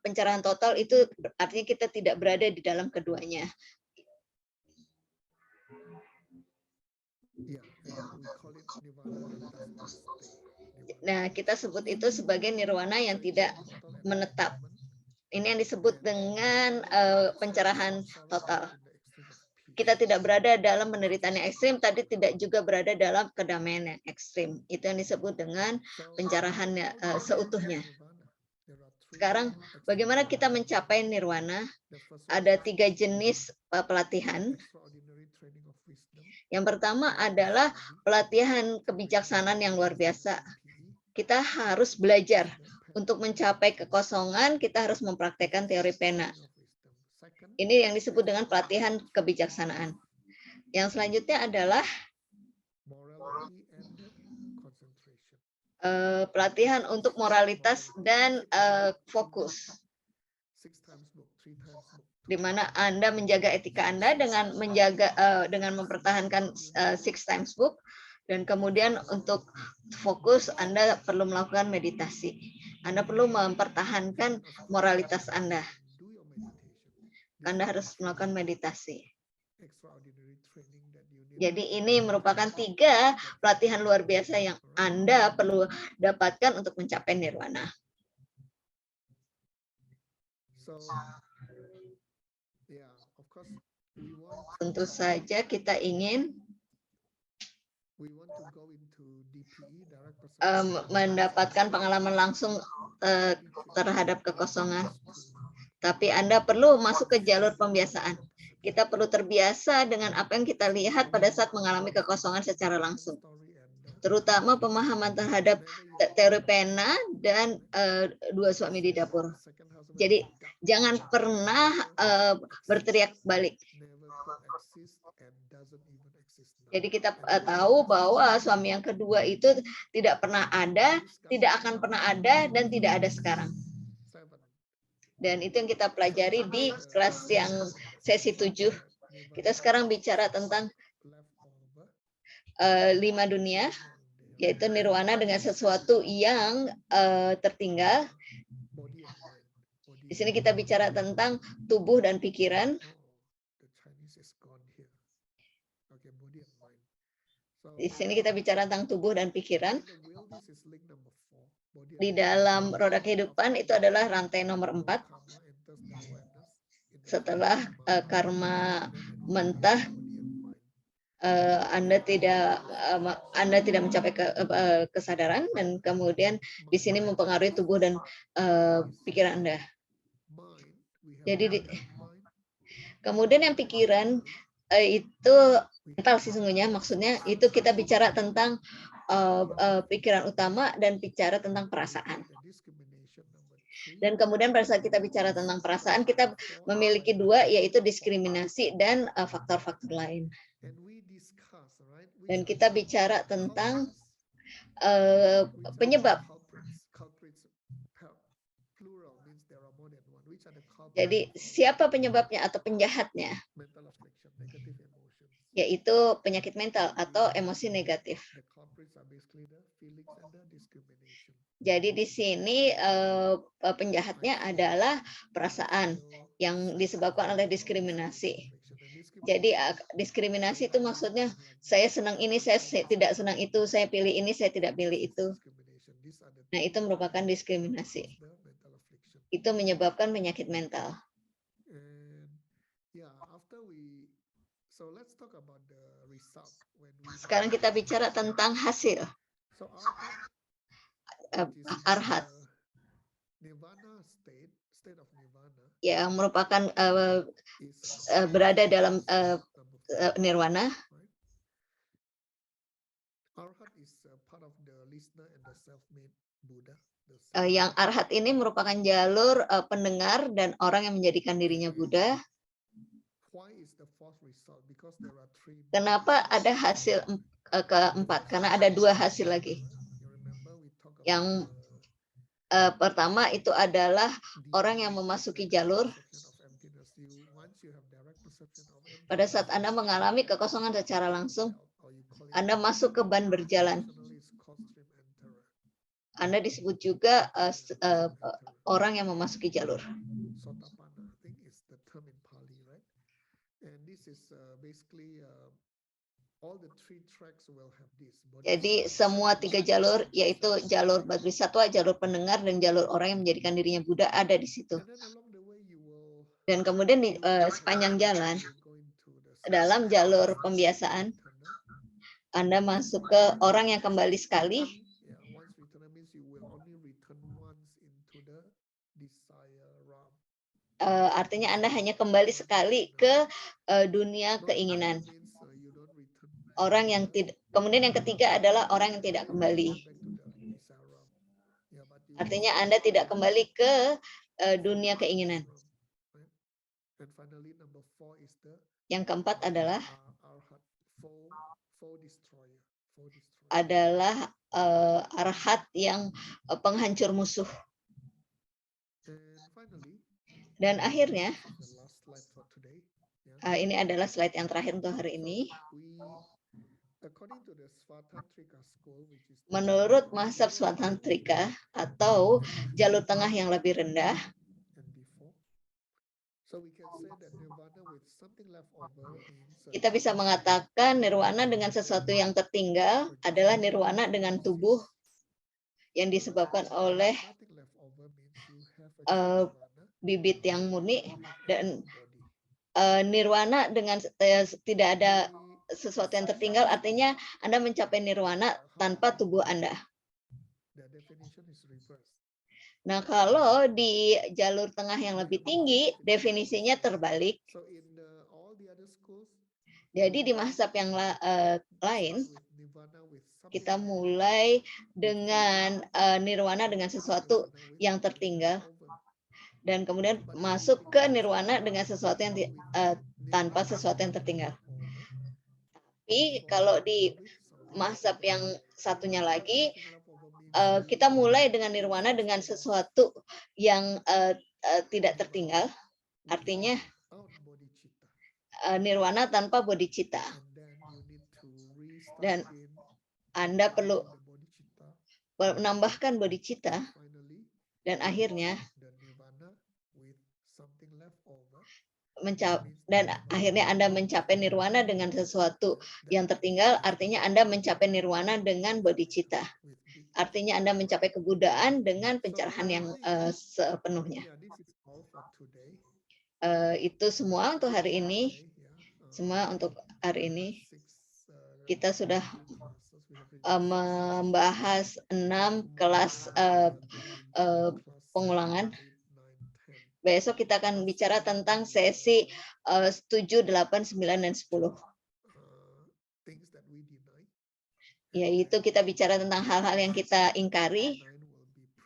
pencerahan total itu artinya kita tidak berada di dalam keduanya. Nah, kita sebut itu sebagai nirwana yang tidak menetap. Ini yang disebut dengan pencerahan total. Kita tidak berada dalam penderitaan yang ekstrim, tadi tidak juga berada dalam kedamaian yang ekstrim. Itu yang disebut dengan pencerahan seutuhnya. Sekarang, bagaimana kita mencapai nirwana? Ada 3 jenis pelatihan. Yang pertama adalah pelatihan kebijaksanaan yang luar biasa. Kita harus belajar. Untuk mencapai kekosongan, kita harus mempraktekkan teori pena. Ini yang disebut dengan pelatihan kebijaksanaan. Yang selanjutnya adalah pelatihan untuk moralitas dan fokus. Di mana Anda menjaga etika Anda dengan mempertahankan Six Times Book, dan kemudian untuk fokus Anda perlu melakukan meditasi. Anda perlu mempertahankan moralitas Anda. Anda harus melakukan meditasi. Jadi ini merupakan 3 pelatihan luar biasa yang Anda perlu dapatkan untuk mencapai nirwana. Tentu saja kita ingin mendapatkan pengalaman langsung terhadap kekosongan. Tapi Anda perlu masuk ke jalur pembiasaan. Kita perlu terbiasa dengan apa yang kita lihat pada saat mengalami kekosongan secara langsung. Terutama pemahaman terhadap teori pena dan 2 suami di dapur. Jadi jangan pernah berteriak balik. Jadi kita tahu bahwa suami yang kedua itu tidak pernah ada, tidak akan pernah ada, dan tidak ada sekarang. Dan itu yang kita pelajari di kelas yang sesi 7. Kita sekarang bicara tentang 5 dunia, yaitu nirwana dengan sesuatu yang tertinggal. Di sini kita bicara tentang tubuh dan pikiran. Di sini kita bicara tentang tubuh dan pikiran. Di dalam roda kehidupan itu adalah rantai nomor 4. Setelah karma mentah, Anda tidak mencapai kesadaran, dan kemudian di sini mempengaruhi tubuh dan pikiran Anda. Jadi kemudian yang pikiran itu mental sesungguhnya, maksudnya itu kita bicara tentang pikiran utama dan bicara tentang perasaan. Dan kemudian pada saat kita bicara tentang perasaan, kita memiliki 2, yaitu diskriminasi dan faktor-faktor lain. Dan kita bicara tentang penyebab. Jadi siapa penyebabnya atau penjahatnya? Yaitu penyakit mental atau emosi negatif. Jadi di sini penjahatnya adalah perasaan yang disebabkan oleh diskriminasi. Jadi diskriminasi itu maksudnya saya senang ini, saya tidak senang itu, saya pilih ini, saya tidak pilih itu. Nah, itu merupakan diskriminasi. Itu menyebabkan penyakit mental. Sekarang kita bicara tentang hasil. Arhat. Yang merupakan berada dalam nirwana. Yang arhat ini merupakan jalur pendengar dan orang yang menjadikan dirinya Buddha. Kenapa ada hasil keempat? Karena ada 2 hasil lagi. Yang pertama itu adalah orang yang memasuki jalur. Pada saat Anda mengalami kekosongan secara langsung, Anda masuk ke ban berjalan. Anda disebut juga orang yang memasuki jalur. Sotapanna, I think is the term in Pali, right? And this is basically all the 3 tracks will have this. Jadi semua 3 jalur, yaitu jalur Bodhisattva, jalur pendengar, dan jalur orang yang menjadikan dirinya Buddha ada di situ. Dan kemudian di sepanjang jalan, dalam jalur pembiasaan, Anda masuk ke orang yang kembali sekali. Artinya Anda hanya kembali sekali ke dunia keinginan. Orang yang tidak, kemudian yang ketiga adalah orang yang tidak kembali. Artinya Anda tidak kembali ke dunia keinginan. Yang keempat adalah arhat yang penghancur musuh. Dan akhirnya, ini adalah slide yang terakhir untuk hari ini. Menurut mazhab Swatantrika atau jalur tengah yang lebih rendah, kita bisa mengatakan nirwana dengan sesuatu yang tertinggal adalah nirwana dengan tubuh yang disebabkan oleh bibit yang murni, dan nirwana dengan tidak ada sesuatu yang tertinggal artinya Anda mencapai nirwana tanpa tubuh Anda. Nah, kalau di jalur tengah yang lebih tinggi, definisinya terbalik. Jadi di mazhab yang lain, kita mulai dengan nirwana dengan sesuatu yang tertinggal, dan kemudian masuk ke nirwana dengan sesuatu yang tanpa sesuatu yang tertinggal. Tapi kalau di mazhab yang satunya lagi, kita mulai dengan nirwana dengan sesuatu yang tidak tertinggal, artinya nirwana tanpa bodhicitta. Dan Anda perlu menambahkan bodhicitta, dan akhirnya Anda mencapai nirwana dengan sesuatu yang tertinggal, artinya Anda mencapai nirwana dengan bodhicitta. Artinya Anda mencapai kebudaan dengan pencerahan yang sepenuhnya. Itu semua untuk hari ini. Semua untuk hari ini. Kita sudah membahas 6 kelas pengulangan. Besok kita akan bicara tentang sesi 7, 8, 9, dan 10. Yaitu kita bicara tentang hal-hal yang kita ingkari.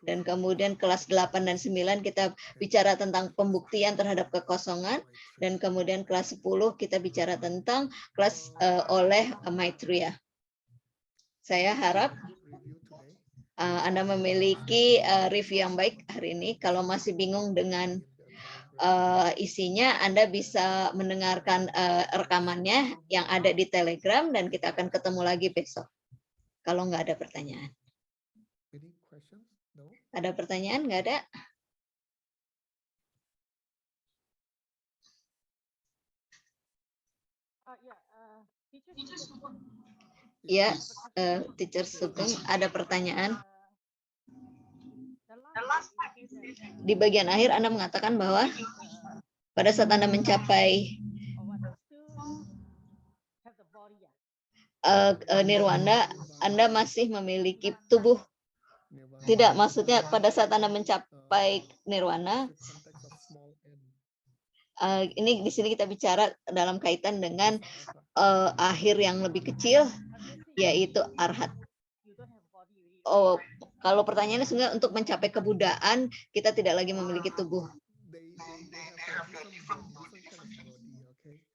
Dan kemudian kelas 8 dan 9 kita bicara tentang pembuktian terhadap kekosongan. Dan kemudian kelas 10 kita bicara tentang kelas oleh Maitreya. Saya harap Anda memiliki review yang baik hari ini. Kalau masih bingung dengan isinya, Anda bisa mendengarkan rekamannya yang ada di Telegram, dan kita akan ketemu lagi besok. Kalau nggak ada pertanyaan. Ada pertanyaan? Nggak ada? Ya, Teacher Sugeng, ada pertanyaan. Di bagian akhir Anda mengatakan bahwa pada saat Anda mencapai nirwana, Anda masih memiliki tubuh. Tidak, maksudnya pada saat Anda mencapai nirwana, ini di sini kita bicara dalam kaitan dengan akhir yang lebih kecil, yaitu arhat. Oh, kalau pertanyaannya sebenarnya untuk mencapai kebudaan, kita tidak lagi memiliki tubuh.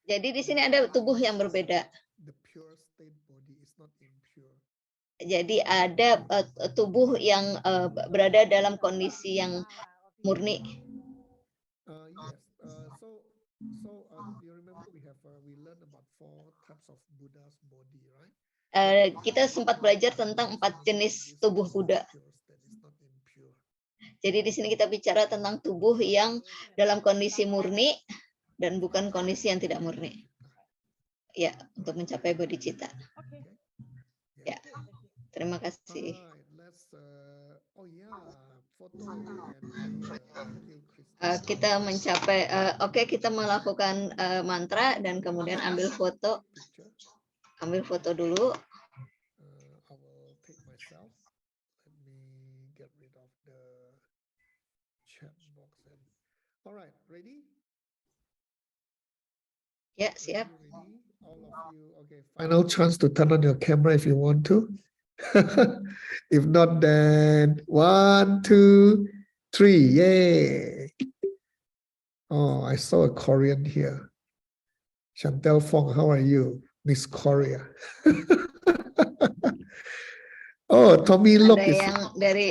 Jadi di sini ada tubuh yang berbeda. Jadi ada tubuh yang berada dalam kondisi yang murni. Kita sempat belajar tentang 4 jenis tubuh Buddha. Jadi di sini kita bicara tentang tubuh yang dalam kondisi murni dan bukan kondisi yang tidak murni. Ya, untuk mencapai bodhicitta. Ya, terima kasih. Alright, let's oh yeah, foto and prayer. Thank you, Krista. Kita mencapai, oke, kita melakukan mantra dan kemudian ambil foto. Picture. Ambil foto dulu. I will take myself. Let me get rid of the chat box. Alright, ready? Ya, siap. Ready? All of you. Okay. Final chance to turn on your camera if you want to. If not, then 1, 2, 3. Yay! Oh, I saw a Korean here. Chantel Fong, how are you? Miss Korea. Oh, Tommy Lok Ada is yang dari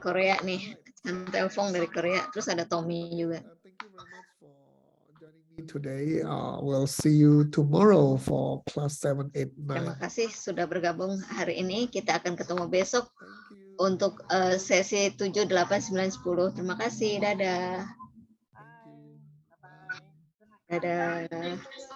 Korea nih. Chantel Fong dari Korea. Terus ada Tommy juga. thank you very much for joining me today. We'll see you tomorrow for class 7, 8, 9. Terima kasih sudah bergabung hari ini. Kita akan ketemu besok Thank you. untuk sesi 7, 8, 9, 10. Terima kasih. Dadah. Thank you. Bye. Dadah.